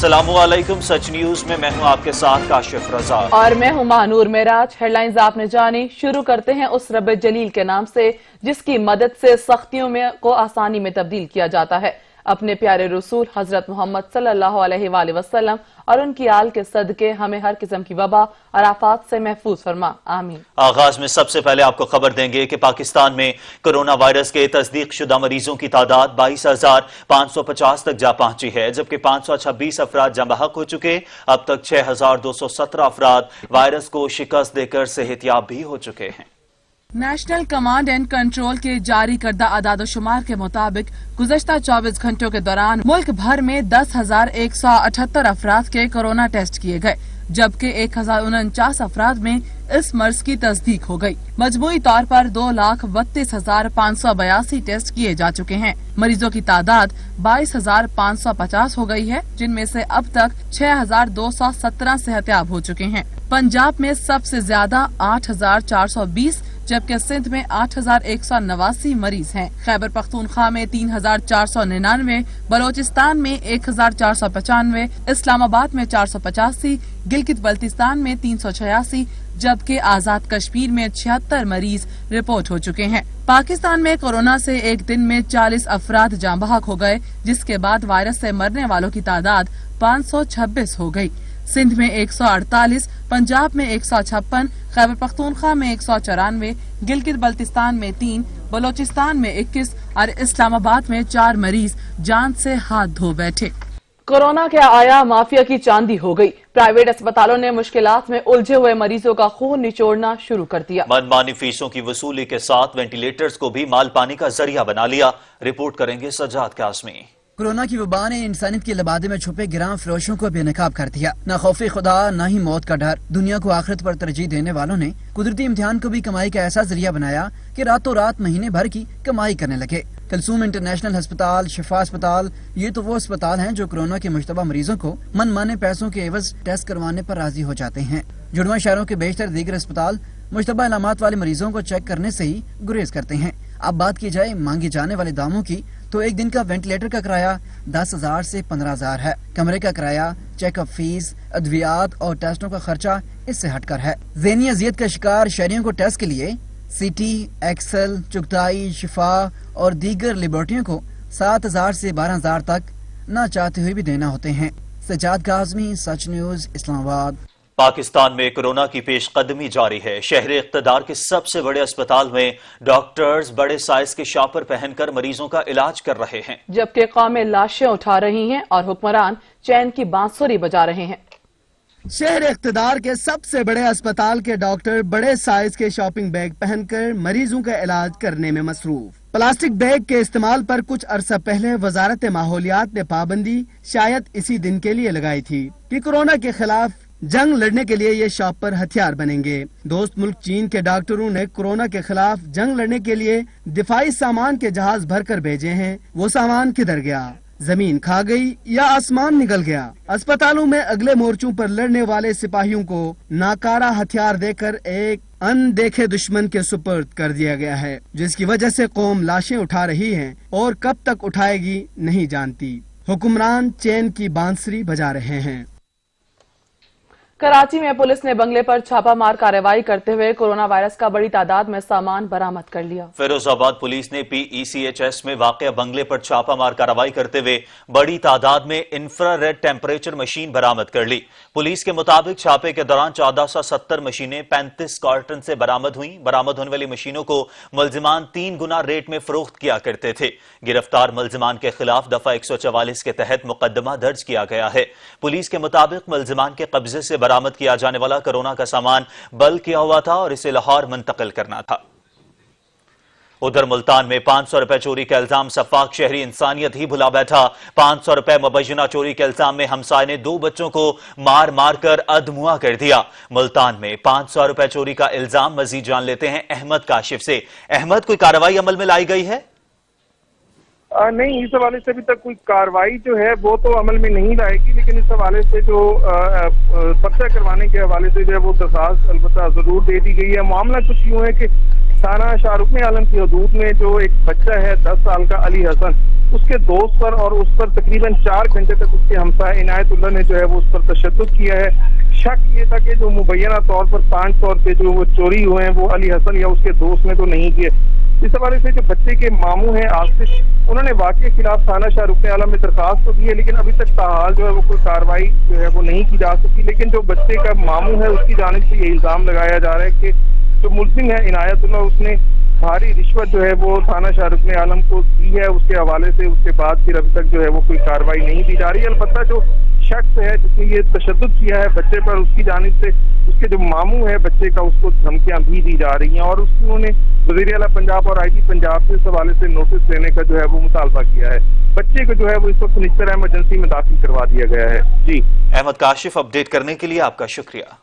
अस्सलाम वालेकुम। सच न्यूज में मैं हूं आपके साथ काशिफ रजा और मैं हूं महानूर मेराज। हेडलाइंस आपने जानी, शुरू करते हैं उस रब जलील के नाम से जिसकी मदद से सख्तियों में को आसानी में तब्दील किया जाता है। अपने प्यारे रसूल हजरत मोहम्मद सल्लल्लाहु अलैहि वसल्लम और उनकी आल के सदके हमें हर किस्म की वबा और आफात से महफूज फरमा, आमीन। आगाज में सबसे पहले आपको खबर देंगे कि पाकिस्तान में कोरोना वायरस के तस्दीक शुदा मरीजों की तादाद 22,550 तक जा पहुंची है, जबकि 526 अफराद जहाँ बहक हो चुके। अब तक 6,217 अफराद वायरस को शिकस्त देकर सेहतियाब भी हो चुके हैं। नेशनल कमांड एंड कंट्रोल के जारी करदा आदादोशुमार के मुताबिक गुज़श्ता 24 घंटों के दौरान मुल्क भर में 10,178 अफराद के कोरोना टेस्ट किए गए, जबकि 1,049 अफराद में इस मर्ज की तस्दीक हो गई। मजमूई तौर पर 2,32,582 टेस्ट किए जा चुके हैं। मरीजों की तादाद 22,550 हो गई है, जिनमें से अब तक 6,217 सेहतियाब हो चुके हैं। पंजाब में सबसे ज्यादा 8,420, जबकि सिंध में 8,189 मरीज हैं। खैबर पख्तूनख्वा में 3,499, बलोचिस्तान में 1,495, इस्लामाबाद में 485, गिलगित बल्तिस्तान में 386, जबकि आजाद कश्मीर में 76 मरीज रिपोर्ट हो चुके हैं। पाकिस्तान में कोरोना से एक दिन में 40 अफराद जाँ बहक हो गए, जिसके बाद वायरस से मरने वालों की तादाद 526 हो गई। सिंध में 148, पंजाब में 156, खैबर पख्तूनख्वा में 194, गिलगित बल्तिस्तान में 3, बलोचिस्तान में 21 और इस्लामाबाद में 4 मरीज जान से हाथ धो बैठे। कोरोना के आया माफिया की चांदी हो गई। प्राइवेट अस्पतालों ने मुश्किलात में उलझे हुए मरीजों का खून निचोड़ना शुरू कर दिया। मनमानी फीसों की वसूली के साथ वेंटिलेटर्स को भी माल पानी का जरिया बना लिया। रिपोर्ट करेंगे सज्जाद कासमी। कोरोना की वबा ने इंसानियत के लबादे में छुपे गिरां फरोशों को बेनकाब कर दिया। न खौफे खुदा न ही मौत का डर। दुनिया को आखिरत पर तरजीह देने वालों ने कुदरती इम्तिहान को भी कमाई का ऐसा जरिया बनाया कि रातों रात महीने भर की कमाई करने लगे। कलसूम इंटरनेशनल अस्पताल, शिफा अस्पताल, ये तो वो अस्पताल हैं जो कोरोना के मुश्तबा मरीजों को मनमाने पैसों के एवज टेस्ट करवाने पर राजी हो जाते हैं। जुड़वा शहरों के बेशतर दीगर अस्पताल मुश्तबा इलामात वाले मरीजों को चेक करने से ही गुरेज करते हैं। अब बात की जाए मांगे जाने वाले दामों की, तो एक दिन का वेंटिलेटर का किराया 10,000 से 15,000 है। कमरे का किराया, चेकअप फीस, अद्वियात और टेस्टों का खर्चा इससे हटकर है। ज़हनी अजियत का शिकार शहरियों को टेस्ट के लिए सीटी, एक्सल, चुगताई, शिफा और दीगर लेबोरेटरियों को 7,000 से 12,000 तक न चाहते हुए भी देना होते हैं। सज्जाद काज़मी, सच न्यूज, इस्लामाबाद। पाकिस्तान में कोरोना की पेशकदमी जारी है। शहर इक़्तिदार के सबसे बड़े अस्पताल में डॉक्टर्स बड़े साइज के शॉपर पहनकर मरीजों का इलाज कर रहे हैं, जबकि कौमें लाशें उठा रही हैं और हुक्मरान चैन की बांसुरी बजा रहे हैं। शहर इक़्तिदार के सबसे बड़े अस्पताल के डॉक्टर बड़े साइज के शॉपिंग बैग पहनकर मरीजों का इलाज करने में मसरूफ। प्लास्टिक बैग के इस्तेमाल पर कुछ अरसा पहले वजारत माहौलियात ने पाबंदी शायद इसी दिन के लिए लगाई थी कि कोरोना के खिलाफ जंग लड़ने के लिए ये शॉपर हथियार बनेंगे। दोस्त मुल्क चीन के डॉक्टरों ने कोरोना के खिलाफ जंग लड़ने के लिए दिफाई सामान के जहाज भरकर भेजे हैं। वो सामान किधर गया? जमीन खा गई या आसमान निकल गया? अस्पतालों में अगले मोर्चों पर लड़ने वाले सिपाहियों को नाकारा हथियार देकर एक अनदेखे दुश्मन के सुपर्द कर दिया गया है, जिसकी वजह से कौम लाशें उठा रही है और कब तक उठाएगी नहीं जानती। हुक्मरान चैन की बांसुरी बजा रहे हैं। कराची में पुलिस ने बंगले पर छापामार कार्रवाई करते हुए कोरोना वायरस का बड़ी तादाद में सामान बरामद कर लिया। फिरोजाबाद पुलिस ने PECHS में वाक़या बंगले पर छापामार कार्रवाई करते हुए बड़ी तादाद में इंफ्रारेड टेम्परेचर मशीन बरामद कर ली। पुलिस के मुताबिक छापे के दौरान 1470 मशीनें 35 कार्टन से बरामद हुई। बरामद होने वाली मशीनों को मुल्जिमान 3 गुना रेट में फरोख्त किया करते थे। गिरफ्तार मुल्जिमान के खिलाफ दफा 144 के तहत मुकदमा दर्ज किया गया है। पुलिस के मुताबिक मुल्जिमान के कब्जे से बरामद किया जाने वाला कोरोना का सामान बल्क किया हुआ था और इसे लाहौर मुंतकिल करना था। उधर मुल्तान में 500 रुपए चोरी का इल्जाम सफाक शहरी इंसानियत ही भुला बैठा। 500 रुपए मुबैना चोरी के इल्जाम में हमसाये ने 2 बच्चों को मार मार कर अधमुआ कर दिया। मुल्तान में 500 रुपए चोरी का इल्जाम मजीद जान लेते हैं अहमद काशिफ से। अहमद, कोई कार्रवाई अमल में लाई गई है? नहीं, इस हवाले से अभी तक कोई कार्रवाई जो है वो तो अमल में नहीं लाएगी, लेकिन इस हवाले से जो पर्चा करवाने के हवाले से जो है वो दरखास्त अलबत्ता जरूर दे दी गई है। मामला कुछ यूँ है कि थाना शाहरुख आलम की हदूद में जो एक बच्चा है 10 साल का अली हसन, उसके दोस्त पर और उस पर तकरीबन 4 घंटे तक उसके हमसाय इनायतुल्लाह ने जो है वो उस पर तशद्दुद किया है। शक ये था कि जो मुबैना तौर पर 5 तौर पे जो वो चोरी हुए हैं वो अली हसन या उसके दोस्त ने तो नहीं किए। इस हवाले से जो बच्चे के मामू हैं आसिफ, उन्होंने वाक़े के खिलाफ थाना शाहरुख आलम में दरखास्त तो दी है, लेकिन अभी तक ताहाल जो है वो कोई कार्रवाई जो है वो नहीं की जा सकी। लेकिन जो बच्चे का मामू है उसकी जानिब से ये इल्जाम लगाया जा रहा है कि जो मुल्जिम है इनायतुल्लाह, उसने भारी रिश्वत जो है वो थाना शाहरुख आलम को दी है। उसके हवाले से उसके बाद फिर अभी तक जो है वो कोई कार्रवाई नहीं की जा रही है। अलबत्ता जो शख्स है जिसने ये तशद्दुद किया है बच्चे पर, उसकी जानिब से उसके जो मामू है बच्चे का, उसको धमकियां भी दी जा रही हैं और उन्होंने वज़ीर आला पंजाब और आईजी पंजाब से इस हवाले से नोटिस लेने का जो है वो मुतालबा किया है। बच्चे को जो है वो इस वक्त निश्चित इमरजेंसी में दाखिल करवा दिया गया है। जी अहमद काशिफ, अपडेट करने के लिए आपका शुक्रिया।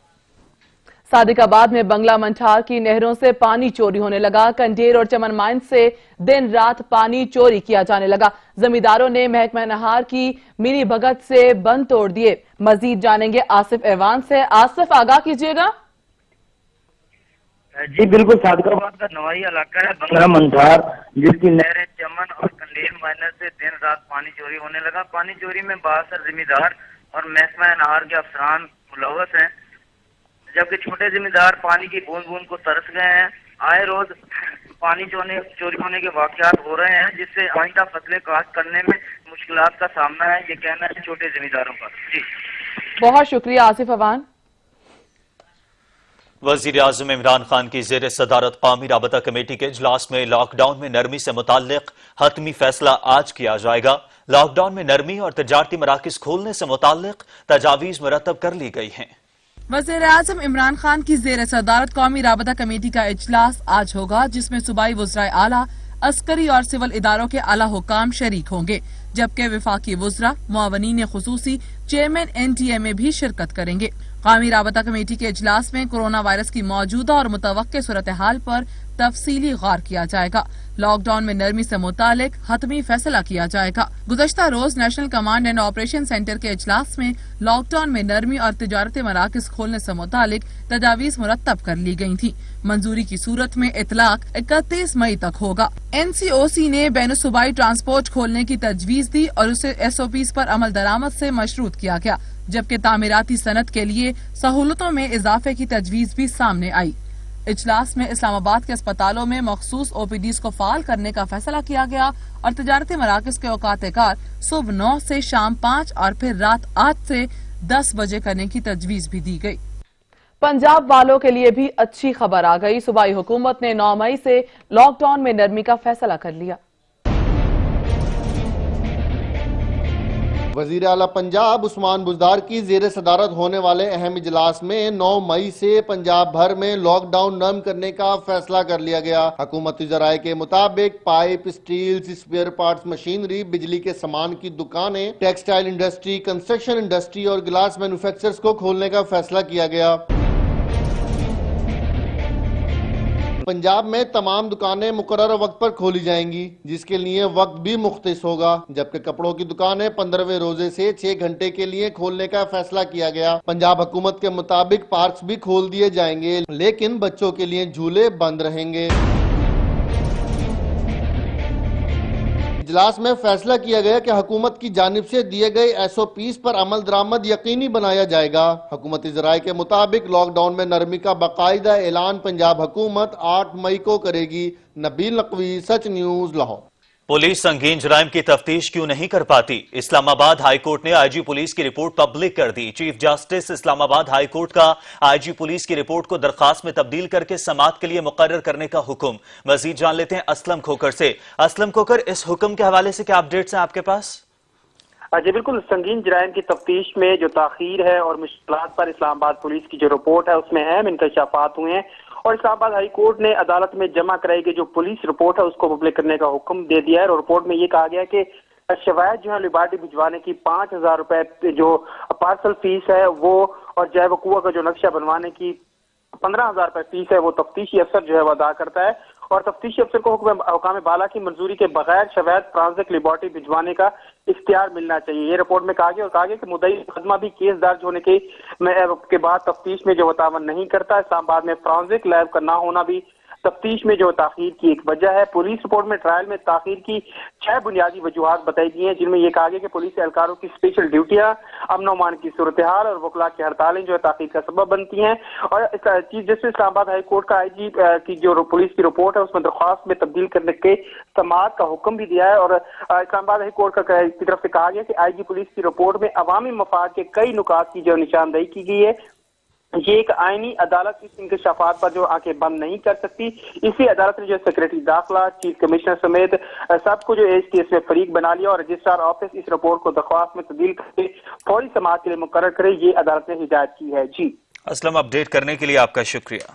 सादिकाबाद में बंगला मंठार की नहरों से पानी चोरी होने लगा। कंडेर और चमन माइन से दिन रात पानी चोरी किया जाने लगा। जमींदारों ने महकमा नहार की मिनी भगत से बंद तोड़ दिए। मजीद जानेंगे आसिफ ऐवान से। आसिफ, आगाह कीजिएगा। जी बिल्कुल, सादिकाबाद का नवाई इलाका है बंगला मंठार, जिसकी नहरें चमन और कंडेर माइनर से दिन रात पानी चोरी होने लगा। पानी चोरी में बासर जिम्मेदार और महकमा नहार के अफसरान मुलव्वस हैं, जबकि छोटे जिम्मेदार पानी की बूंद बूंद को तरस गए हैं। आए रोज पानी चोरी होने के वाकयात हो रहे हैं, जिससे आइंदा फसलें काश्त करने में मुश्किलात का सामना है, ये कहना है छोटे जिम्मेदारों का। जी बहुत शुक्रिया आसिफ अवान। वज़ीर आज़म इमरान खान की ज़ेर सदारत कौमी राबता कमेटी के इजलास में लॉकडाउन में नरमी से मुताल्लिक हतमी फैसला आज किया जाएगा। लॉकडाउन में नरमी और तजारती मराकिज खोलने से मुताल्लिक तजावीज़ मुरतब कर ली गई हैं। वज़ीर आज़म इमरान खान की ज़ेर सदारत कौमी राबता कमेटी का इजलास आज होगा, जिसमें सूबाई वुज़राए आला, अस्करी और सिविल इदारों के आला हुकाम शरीक होंगे, जबकि विफाकी वुज़रा, मुआवनीन खुसूसी, चेयरमैन NTA भी शिरकत करेंगे। कौमी राबता कमेटी के इजलास में कोरोना वायरस की मौजूदा और मुतवक्के सूरत हाल पर तफसीली गौर किया जाएगा। लॉकडाउन में नरमी से मुतालिक हतमी फैसला किया जाएगा। गुज़श्ता रोज national command and operation centre के इजलास में लॉकडाउन में नरमी और तिजारती मराकज खोलने से मुतालिक तजावीज़ मुरतब कर ली गयी थी। मंजूरी की सूरत में इतलाक 31 मई तक होगा। NCOC ने बैनुसूबाई ट्रांसपोर्ट खोलने की तजवीज़ दी और उसे SOPs पर अमल दरामद से मशरूत किया गया, जबकि तामीराती सनत के लिए सहूलतों में इजाफे की तजवीज़ भी सामने आई। इजलास में इस्लामाबाद के अस्पतालों में मखसूस OPDs को फाल करने का फैसला किया गया और तजारती मराकज के औकात कार सुबह 9 से शाम 5 और फिर रात 8 से 10 बजे करने की तजवीज़ भी दी गई। पंजाब वालों के लिए भी अच्छी खबर आ गई। सूबाई हुकूमत ने 9 मई से लॉकडाउन में नरमी का फैसला कर लिया। वजीर आला पंजाब उस्मान बुज़दार की ज़ेर सदारत होने वाले अहम इजलास में 9 मई से पंजाब भर में लॉकडाउन नरम करने का फैसला कर लिया गया। हुकूमती ज़राए के मुताबिक pipe, steel, spare parts, machinery, बिजली के सामान की दुकानें, टेक्सटाइल इंडस्ट्री, कंस्ट्रक्शन इंडस्ट्री और गिलास मैन्युफैक्चरर्स को खोलने का फैसला किया गया। पंजाब में तमाम दुकानें मुकर्रर वक्त पर खोली जाएंगी, जिसके लिए वक्त भी मुख्तस होगा, जबकि कपड़ों की दुकानें 15वें रोजे से 6 घंटे के लिए खोलने का फैसला किया गया। पंजाब हुकूमत के मुताबिक पार्क्स भी खोल दिए जाएंगे, लेकिन बच्चों के लिए झूले बंद रहेंगे। इजलास में फैसला किया गया कि हुकूमत की जानिब से दिए गए SOPs पर अमल दरामद यकीनी बनाया जाएगा। हुकूमती ज़राए के मुताबिक लॉकडाउन में नरमी का बाकायदा ऐलान पंजाब हुकूमत 8 मई को करेगी। नबील नकवी, सच न्यूज़, लाहौर। पुलिस संगीन जराइम की तफ्तीश क्यों नहीं कर पाती? इस्लामाबाद हाई कोर्ट ने IG पुलिस की रिपोर्ट पब्लिक कर दी। Chief justice Islamabad high court का IG पुलिस की रिपोर्ट को दरखास्त में तब्दील करके समाअत के लिए मुकर्रर करने का हुक्म। मजीद जान लेते हैं असलम खोकर से। असलम खोकर, इस हुक्म के हवाले से क्या अपडेट्स हैं आपके पास? जी बिल्कुल, संगीन जराइम की तफ्तीश में जो ताखीर है और मुश्किलात पर इस्लामाबाद पुलिस की जो रिपोर्ट है उसमें अहम इंकशाफात हुए हैं और इस्लामाबाद हाई कोर्ट ने अदालत में जमा कराई गई जो पुलिस रिपोर्ट है उसको पब्लिक करने का हुक्म दे दिया है। और रिपोर्ट में ये कहा गया कि शवायद जो है लिबर्टी भिजवाने की 5000 रुपए जो पार्सल फीस है वो, और जो है वो कुआं का जो नक्शा बनवाने की 15,000 रुपए फीस है वो तफ्तीशी अफसर जो है वो अदा करता है। और तफ्तीशी अफसर को हुकाम बाला की मंजूरी के बगैर शवायद फ्रांसिक लिबर्टी भिजवाने का इख्तियार मिलना चाहिए। ये रिपोर्ट में कहा गया कि मुद्दई मुकदमा भी केस दर्ज होने के बाद तफ्तीश में जो तावन नहीं करता। इस्लामाबाद में फ्रांसिक लैब का ना होना भी تفتیش میں جو تاخیر کی ایک وجہ ہے۔ پولیس رپورٹ میں ٹرائل میں تاخیر کی 6 بنیادی وجوہات بتائی گئی ہیں، جن میں یہ کہا گیا کہ پولیس اہلکاروں کی اسپیشل ڈیوٹیاں، امن و امان کی صورتحال اور وکلاء کی ہڑتالیں جو ہے تاخیر کا سبب بنتی ہیں۔ اور چیف جسٹس اسلام آباد ہائی کورٹ کا IG کی جو پولیس کی رپورٹ ہے اس میں درخواست میں تبدیل کرنے کے سماعت کا حکم بھی دیا ہے، اور اسلام آباد ہائی کورٹ کی طرف سے کہا گیا کہ IG پولیس کی رپورٹ میں عوامی مفاد کے کئی نکات کی جو نشاندہی کی گئی ہے۔ یہ ایک آئینی عدالت اس انکشافات پر جو آنکھیں بند نہیں کر سکتی، اسی عدالت نے جو سیکریٹری داخلہ، چیف کمشنر سمیت سب کو جو اس کیس میں فریق بنا لیا، اور رجسٹرار آفس اس رپورٹ کو درخواست میں تبدیل کر کے فوری سماعت کے لیے مقرر کرے، یہ عدالت نے ہدایت کی ہے۔ جی اسلم، اپڈیٹ کرنے کے لیے آپ کا شکریہ۔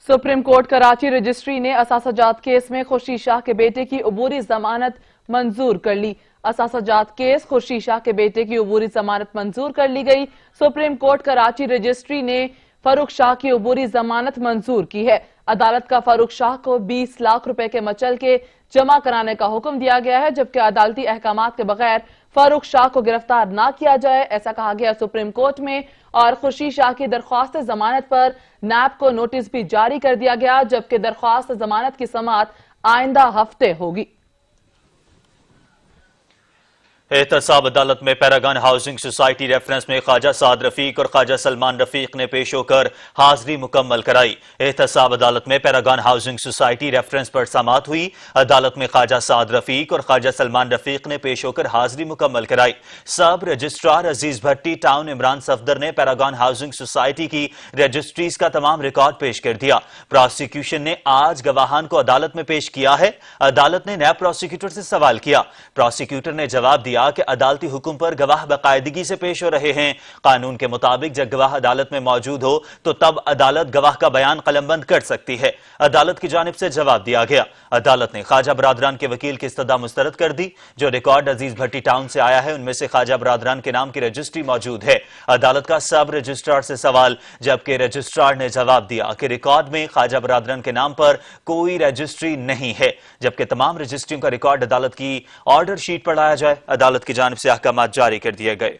سپریم کورٹ کراچی رجسٹری نے اثاثہ جات کیس میں خورشید شاہ کے بیٹے کی عبوری ضمانت منظور کر لی۔ اثاثہ جات کیس خورشید شاہ کے بیٹے کی عبوری ضمانت منظور کر لی گئی۔ سپریم کورٹ کراچی رجسٹری نے فاروق شاہ کی عبوری ضمانت منظور کی ہے۔ عدالت کا فاروق شاہ کو 20 لاکھ روپے کے مچل کے جمع کرانے کا حکم دیا گیا ہے، جبکہ عدالتی احکامات کے بغیر فاروق شاہ کو گرفتار نہ کیا جائے، ایسا کہا گیا سپریم کورٹ میں۔ اور خورشید شاہ کی درخواست ضمانت پر نیب کو نوٹس بھی جاری کر دیا گیا، جبکہ درخواست ضمانت کی سماعت آئندہ ہفتے ہوگی۔ احتساب عدالت میں پیراگن ہاؤسنگ سوسائٹی ریفرنس میں خواجہ سعد رفیق اور خواجہ سلمان رفیق نے پیش ہو کر حاضری مکمل کرائی۔ احتساب عدالت میں پیراگن ہاؤسنگ سوسائٹی ریفرنس پر سماعت ہوئی۔ عدالت میں خواجہ سعد رفیق اور خواجہ سلمان رفیق نے پیش ہو کر حاضری مکمل کرائی۔ سب رجسٹرار عزیز بھٹی ٹاؤن عمران صفدر نے پیراگن ہاؤسنگ سوسائٹی کی رجسٹریز کا تمام ریکارڈ پیش کر دیا۔ پروسیکیوشن نے آج گواہان کو عدالت میں پیش کیا ہے۔ عدالت نے نیب پروسیکیوٹر سے سوال کیا۔ پروسیکیوٹر نے جواب دیا کہ عدالتی حکم پر گواہ باقاعدگی سے پیش ہو رہے ہیں۔ قانون کے مطابق جب گواہ عدالت میں موجود ہو تو تب عدالت گواہ کا بیان قلم بند کر سکتی ہے۔ عدالت کی جانب سے جواب دیا گیا۔ عدالت نے خواجہ برادران کے وکیل کی استدعا مسترد کر دی۔ جو ریکارڈ عزیز بھٹی ٹاؤن سے آیا ہے ان میں سے خواجہ برادران کے نام کی رجسٹری موجود ہے۔ عدالت کا سب رجسٹرار سے سوال، جبکہ رجسٹرار نے جواب دیا کہ ریکارڈ میں خواجہ برادران کے نام پر کوئی رجسٹری نہیں ہے، جبکہ تمام رجسٹریوں کا ریکارڈ عدالت کی آرڈر شیٹ پر لایا جائے۔ عدالت کی جانب سے احکامات جاری کر دیے گئے۔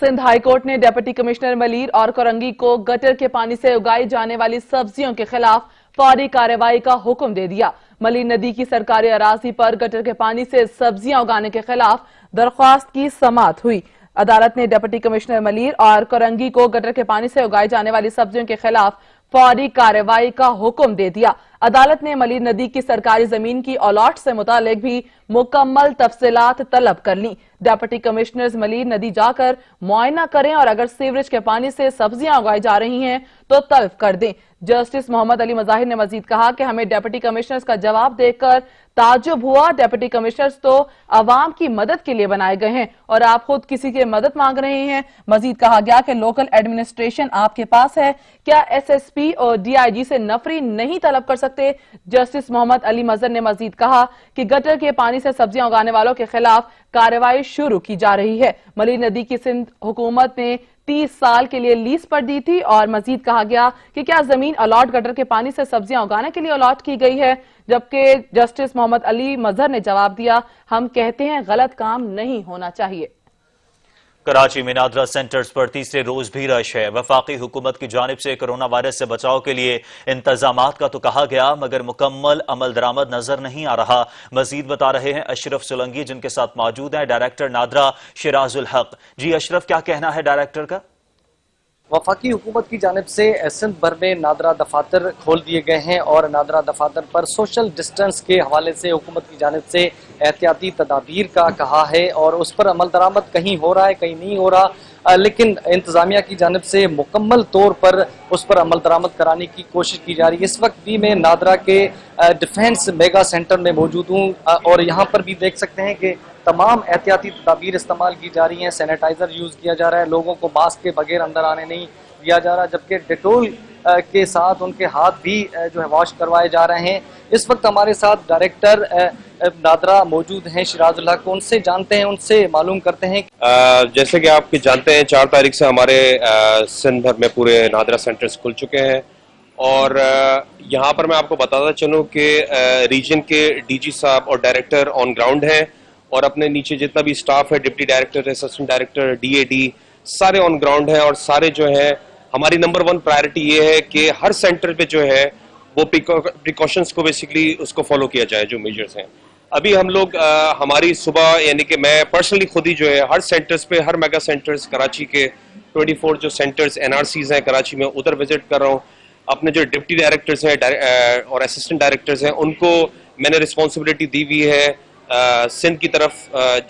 سندھ ہائی کورٹ نے ڈپٹی کمشنر ملیر اور کورنگی کو گٹر کے پانی سے اگائی جانے والی سبزیوں کے خلاف فوری کارروائی کا حکم دے دیا۔ ملیر ندی کی سرکاری اراضی پر گٹر کے پانی سے سبزیاں اگانے کے خلاف درخواست کی سماعت ہوئی۔ عدالت نے ڈپٹی کمشنر ملیر اور کورنگی کو گٹر کے پانی سے اگائی جانے والی سبزیوں کے خلاف فوری کارروائی کا حکم دے دیا۔ عدالت نے ملیر ندی کی سرکاری زمین کی الاٹ سے متعلق بھی مکمل تفصیلات طلب کر لیں۔ ڈپٹی کمشنرز ملیر ندی جا کر معائنہ کریں اور اگر سیوریج کے پانی سے سبزیاں اگائی جا رہی ہیں تو تلف کر دیں۔ جسٹس محمد علی مظاہر نے مزید کہا کہ ہمیں ڈپٹی کمشنرز کا جواب دیکھ کر تعجب ہوا۔ ڈپٹی کمشنرز تو عوام کی مدد کے لیے بنائے گئے ہیں اور آپ خود کسی کی مدد مانگ رہے ہیں۔ مزید کہا گیا کہ لوکل ایڈمنسٹریشن آپ کے پاس ہے، کیا SSP اور DIG سے نفری نہیں طلب کر سکتے؟ جسٹس محمد علی مظہر نے مزید کہا کہ گٹر کے پانی سے سبزیاں اگانے والوں کے خلاف کارروائی شروع کی جا رہی ہے۔ ملیر ندی کی سندھ حکومت نے 30 سال کے لیے لیز پر دی تھی، اور مزید کہا گیا کہ کیا زمین الاٹ گٹر کے پانی سے سبزیاں اگانے کے لیے الاٹ کی گئی ہے، جبکہ جسٹس محمد علی مظہر نے جواب دیا ہم کہتے ہیں غلط کام نہیں ہونا چاہیے۔ کراچی میں نادرا سینٹرز پر تیسرے روز بھی رش ہے۔ وفاقی حکومت کی جانب سے کرونا وائرس سے بچاؤ کے لیے انتظامات کا تو کہا گیا، مگر مکمل عمل درآمد نظر نہیں آ رہا۔ مزید بتا رہے ہیں اشرف سولنگی، جن کے ساتھ موجود ہیں ڈائریکٹر نادرا شراز الحق۔ جی اشرف، کیا کہنا ہے ڈائریکٹر کا؟ وفاقی حکومت کی جانب سے سندھ بھر میں نادرا دفاتر کھول دیے گئے ہیں، اور نادرا دفاتر پر سوشل ڈسٹنس کے حوالے سے حکومت کی جانب سے احتیاطی تدابیر کا کہا ہے، اور اس پر عمل درآمد کہیں ہو رہا ہے کہیں نہیں ہو رہا، لیکن انتظامیہ کی جانب سے مکمل طور پر اس پر عمل درآمد کرانے کی کوشش کی جا رہی ہے۔ اس وقت بھی میں نادرا کے ڈیفینس میگا سینٹر میں موجود ہوں، اور یہاں پر بھی دیکھ سکتے ہیں کہ تمام احتیاطی تدابیر استعمال کی جا رہی ہیں۔ سینیٹائزر یوز کیا جا رہا ہے، لوگوں کو ماسک کے بغیر اندر آنے نہیں دیا جا رہا، جبکہ ڈیٹول کے ساتھ ان کے ہاتھ بھی جو ہے واش کروائے جا رہے ہیں۔ اس وقت ہمارے ساتھ ڈائریکٹر نادرا موجود ہیں شراز الحق، ان سے جانتے ہیں، ان سے معلوم کرتے ہیں۔ جیسے کہ آپ جانتے ہیں 4 تاریخ سے ہمارے سندھ بھر میں پورے نادرا سینٹرز کھل چکے ہیں، اور یہاں پر میں آپ کو بتاتا چلوں کہ ریجن کے DG صاحب اور ڈائریکٹر آن گراؤنڈ ہیں، اور اپنے نیچے جتنا بھی سٹاف ہے، deputy director, assistant director, DAD، سارے آن گراؤنڈ ہیں، اور سارے جو ہیں हमारी नंबर 1 प्रायोरिटी ये है कि हर सेंटर पे जो है वो प्रिकॉशंस को बेसिकली उसको फॉलो किया जाए, जो मेजर्स हैं। अभी हम लोग हमारी सुबह यानी कि मैं पर्सनली खुद ही जो है हर सेंटर्स पे, हर मेगा सेंटर्स कराची के 24 जो सेंटर्स NRCs हैं कराची में, उधर विजिट कर रहा हूँ। अपने जो डिप्टी डायरेक्टर्स हैं और असिस्टेंट डायरेक्टर्स हैं उनको मैंने रिस्पॉन्सिबिलिटी दी हुई है, सिंध की तरफ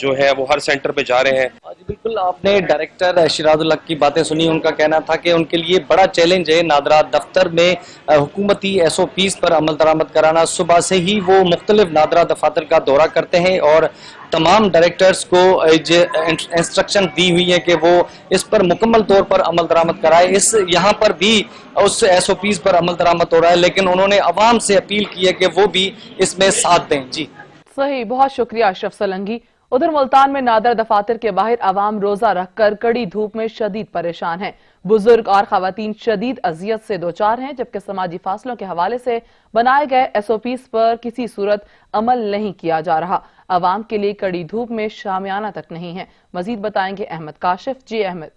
जो है वो हर सेंटर पे जा रहे हैं। जी बिल्कुल, आपने डायरेक्टर शिराजुल हक की बातें सुनी। उनका कहना था कि उनके लिए बड़ा चैलेंज है नादरा दफ्तर में हुकूमती SOPs पर अमल दरामद कराना। सुबह से ही वो मुख्तलिफ नादरा दफातर का दौरा करते हैं और तमाम डायरेक्टर्स को इंस्ट्रक्शन दी हुई है कि वो इस पर मुकम्मल तौर पर अमल दरामद कराए। इस यहाँ पर भी उस SOPs पर अमल दरामद हो रहा है, लेकिन उन्होंने अवाम से अपील की है कि वो भी इसमें साथ दें। जी सही, बहुत शुक्रिया अशरफ सलंगी। उधर मुल्तान में नादरा दफातर के बाहर अवाम रोजा रखकर कड़ी धूप में शदीद परेशान हैं। बुजुर्ग और खवातीन शदीद अजियत से दोचार हैं, जबकि समाजी फासलों के हवाले से बनाए गए SOPs पर किसी सूरत अमल नहीं किया जा रहा। अवाम के लिए कड़ी धूप में शामियाना तक नहीं है। मजीद बताएंगे अहमद काशिफ। जी अहमद।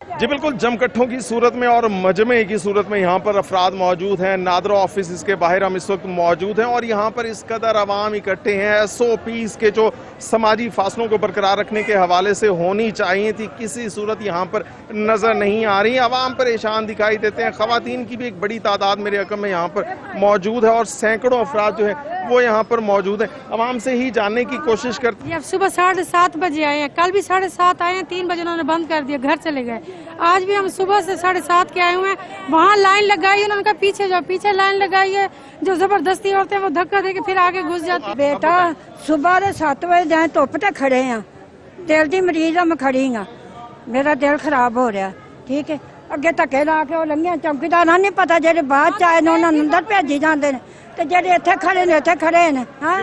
जी बिल्कुल, जमकट्ठों की सूरत में और मजमे की सूरत में यहाँ पर अफराद मौजूद हैं। नादरा ऑफिस इसके बाहर हम इस वक्त मौजूद हैं और यहाँ पर इस कदर अवाम इकट्ठे हैं। SOPs के जो समाजी फासलों को बरकरार रखने के हवाले से होनी चाहिए थी, किसी सूरत यहाँ पर नजर नहीं आ रही। अवाम परेशान दिखाई देते हैं। खवातीन की भी एक बड़ी तादाद मेरे रकम में यहाँ पर मौजूद है और सैकड़ों अफराद जो है वो यहाँ पर मौजूद है। अवाम से ही जानने की कोशिश करते हैं। सुबह 7:30 बजे आए हैं, कल भी 7:30 आए हैं, 3 बजे उन्होंने बंद कर दिया, घर चले गए। आज भी हम सुबह से 7:30 के आए हुए हैं। वहाँ लाइन लगाई है, उनका पीछे लाइन लगाई है, जो जबरदस्ती होते हैं वो धक्का दे के फिर आगे घुस जाते हैं। बेटा सुबह 7 बजे जाए धुप ते खड़े हैं, दिल की मरीज मैं खड़ी हाँ, मेरा दिल खराब हो रहा। ठीक है, अगे धक्के ला के लंघे चौकीदार नहीं पता जेडे बाद च आए उन्होंने अंदर भेजी जाते हैं,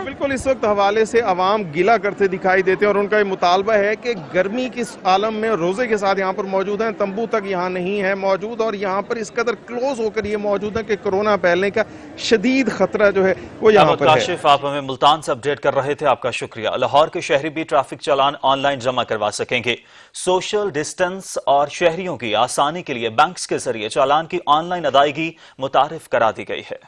बिल्कुल इस वक्त हवाले से अवाम गिला करते दिखाई देते हैं और उनका ये मुतालबा है कि गर्मी के आलम में रोजे के साथ यहाँ पर मौजूद हैं, तंबू तक यहाँ नहीं है मौजूद और यहाँ पर इस कदर क्लोज होकर ये मौजूद है कि कोरोना फैलने का शदीद खतरा जो है वो यहाँ पर काशिफ, आप हमें मुल्तान से अपडेट कर रहे थे, आपका शुक्रिया। लाहौर के शहरी भी ट्रैफिक चालान ऑनलाइन जमा करवा सकेंगे। सोशल डिस्टेंस और शहरियों की आसानी के लिए बैंक्स के जरिए चालान की ऑनलाइन अदायगी मुतारिफ करा दी गई है।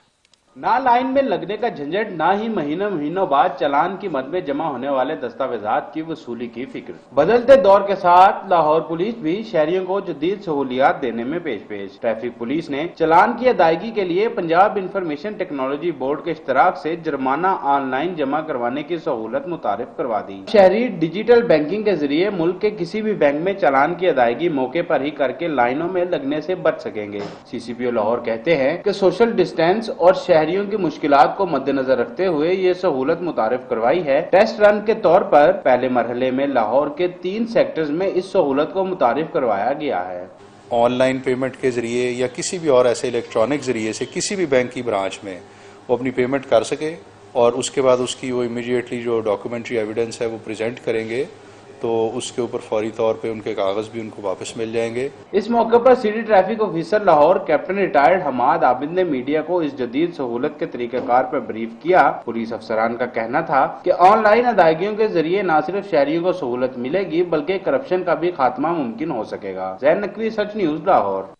ना लाइन में लगने का झंझट, ना ही महीनों बाद चालान की मद में जमा होने वाले दस्तावेजात की वसूली की फिक्र। बदलते दौर के साथ लाहौर पुलिस भी शहरियों को जदीद सहूलियात देने में पेश। ट्रैफिक पुलिस ने चालान की अदायगी के लिए पंजाब इंफॉर्मेशन टेक्नोलॉजी बोर्ड के इश्तराक से जुर्माना ऑनलाइन जमा करवाने की सहूलत मुतारिफ करवा दी। शहरी डिजिटल बैंकिंग के जरिए मुल्क के किसी भी बैंक में चालान की अदायगी मौके पर ही करके लाइनों में लगने से बच सकेंगे। CCPO लाहौर कहते हैं कि सोशल डिस्टेंस और शहरियों की मुश्किलात को मद्देनजर रखते हुए ये सहूलत मुतारिफ करवाई है। टेस्ट रन के तौर पर पहले मरहले में लाहौर के 3 सेक्टर्स में इस सहूलत को मुतारिफ करवाया गया है। ऑनलाइन पेमेंट के जरिए या किसी भी और ऐसे इलेक्ट्रॉनिक जरिए से किसी भी बैंक की ब्रांच में वो अपनी पेमेंट कर सके और उसके बाद उसकी वो इमीडिएटली जो डॉक्यूमेंट्री एविडेंस है वो प्रेजेंट करेंगे तो उसके ऊपर फौरी तौर पे उनके कागज भी उनको वापस मिल जाएंगे। इस मौके पर city traffic officer Lahore captain retired Hammad Abid ने मीडिया को इस जदीद सहूलत के तरीक़ाकार पर ब्रीफ किया। पुलिस अफसरान का कहना था कि ऑनलाइन अदायगियों के जरिए न सिर्फ शहरियों को सहूलत मिलेगी बल्कि करप्शन का भी खात्मा मुमकिन हो सकेगा। ज़ैन नकवी, सच न्यूज, लाहौर।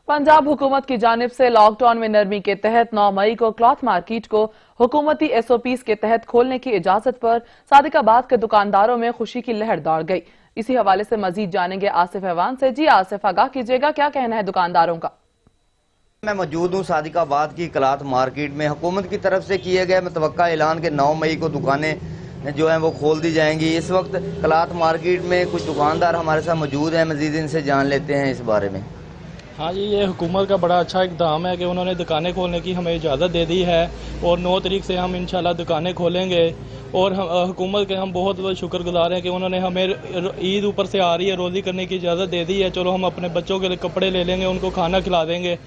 पंजाब हुकूमत की जानिब से लॉकडाउन में नरमी के तहत 9 मई को क्लॉथ मार्केट को हुकूमती SOPs के तहत खोलने की इजाजत पर सादिकाबाद के दुकानदारों में खुशी की लहर दौड़ गई। इसी हवाले से मजीद जानेंगे आसिफ ऐवान से। जी आसिफ, आगाह कीजिएगा, क्या कहना है दुकानदारों का? मैं मौजूद हूँ सादिकाबाद की क्लॉथ मार्केट में। हुकूमत की तरफ से किए गए मुतवक्का ऐलान के 9 मई को दुकानें जो हैं वो खोल दी जाएंगी। इस वक्त क्लॉथ मार्केट में कुछ दुकानदार हमारे साथ मौजूद हैं, मजीद इनसे जान लेते हैं इस बारे में। हाँ जी, ये हुकूमत का बड़ा अच्छा इक़दाम है कि उन्होंने दुकानें खोलने की हमें इजाज़त दे दी है और 9 तारीख से हम इंशाल्लाह दुकानें खोलेंगे और हुकूमत के हम बहुत बहुत शुक्रगुजार हैं कि उन्होंने हमें ईद ऊपर से आ रही है, रोज़ी करने की इजाज़त दे दी है। चलो हम अपने बच्चों के लिए कपड़े ले लेंगे, उनको खाना खिला देंगे।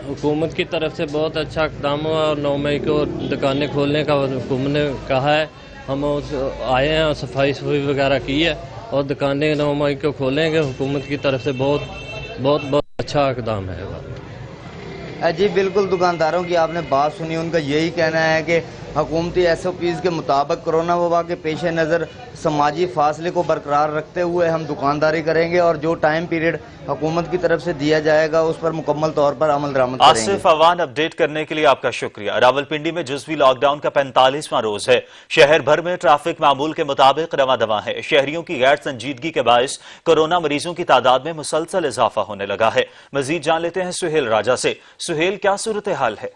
हुकूमत की तरफ से बहुत अच्छा इक़दाम हुआ और 9 मई को दुकानें खोलने का हुकूमत ने कहा है। हम आए हैं और सफाई वगैरह की है और दुकानें 9 मई को खोलेंगे। हुकूमत की तरफ से बहुत अच्छा इक़दाम है। जी बिल्कुल, दुकानदारों की आपने बात सुनी, उनका यही कहना है कि حکومتی SOPs کے مطابق کورونا وبا کے پیش نظر سماجی فاصلے کو برقرار رکھتے ہوئے ہم دکانداری کریں گے اور جو ٹائم پیریڈ حکومت کی طرف سے دیا جائے گا اس پر مکمل طور پر عمل درآمد کریں گے۔ آصف عوان، اپڈیٹ کرنے کے لیے آپ کا شکریہ۔ راولپنڈی میں جزوی لاک ڈاؤن کا 45واں روز ہے۔ شہر بھر میں ٹریفک معمول کے مطابق رواں دواں ہے۔ شہریوں کی غیر سنجیدگی کے باعث کورونا مریضوں کی تعداد میں مسلسل اضافہ ہونے لگا ہے۔ مزید جان لیتے ہیں سہیل راجہ سے۔ سہیل، کیا صورتحال ہے؟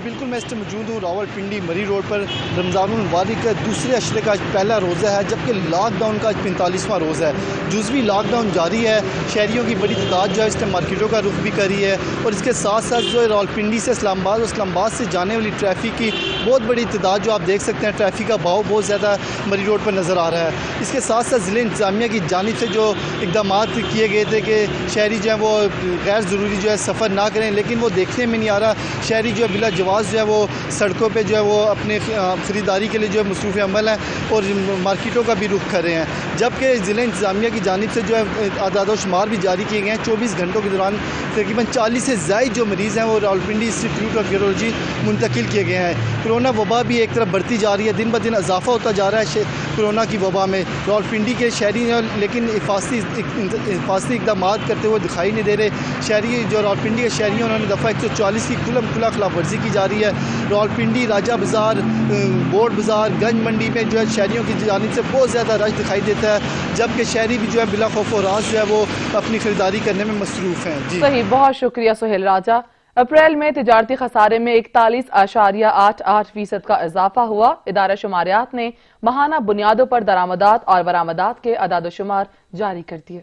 بالکل، میں اس سے موجود ہوں راولپنڈی مری روڈ پر۔ رمضان المبارک کا دوسرے عشرے کا پہلا روزہ ہے، جبکہ لاک ڈاؤن کا 45واں روز ہے۔ جزوی لاک ڈاؤن جاری ہے۔ شہریوں کی بڑی تعداد جو ہے اس نے مارکیٹوں کا رخ بھی کری ہے، اور اس کے ساتھ ساتھ جو ہے راولپنڈی سے اسلام آباد اور اسلام آباد سے جانے والی ٹریفک کی بہت بڑی تعداد جو آپ دیکھ سکتے ہیں، ٹریفک کا بہاؤ بہت زیادہ مری روڈ پر نظر آ رہا ہے۔ اس کے ساتھ ساتھ ضلع انتظامیہ کی جانب سے جو اقدامات کیے گئے تھے کہ شہری جو ہے وہ غیر ضروری جو ہے سفر نہ کریں، لیکن وہ دیکھنے میں نہیں آ رہا۔ شہری جو ہے بلا جواز جو ہے وہ سڑکوں پہ جو ہے وہ اپنے خریداری کے لیے جو ہے مصروف عمل ہیں اور مارکیٹوں کا بھی رخ کر رہے ہیں، جبکہ ضلع انتظامیہ کی جانب سے جو ہے اعداد و شمار بھی جاری کیے گئے ہیں۔ 24 گھنٹوں کے دوران تقریباً 40 سے زائد جو مریض ہیں وہ راولپنڈی انسٹیٹیوٹ آف وائرولوجی منتقل کیے گئے ہیں۔ کورونا وبا بھی ایک طرف بڑھتی جا رہی ہے، دن بدن اضافہ ہوتا جا رہا ہے کورونا کی وبا میں۔ راولپنڈی کے شہری ہیں لیکن حفاظتی اقدامات کرتے ہوئے دکھائی نہیں دے رہے۔ شہری جو راولپنڈی کے شہری ہیں انہوں نے دفعہ 144 کی کھلم کھلا خلاف ورزی کی جا رہی ہے۔ راولپنڈی، راجہ بازار، بورڈ بازار، گنج منڈی میں جو ہے شہریوں کی جانب سے بہت زیادہ رش دکھائی دیتا ہے، جبکہ شہری بھی جو ہے بلا خوف و راز جو ہے وہ اپنی خریداری کرنے میں مصروف ہیں۔ جی صحیح، بہت شکریہ سہیل راجہ۔ اپریل میں تجارتی خسارے میں 41.88% کا اضافہ ہوا۔ ادارہ شماریات نے ماہانہ بنیادوں پر درآمدات اور برآمدات کے اعداد و شمار جاری کر دیے۔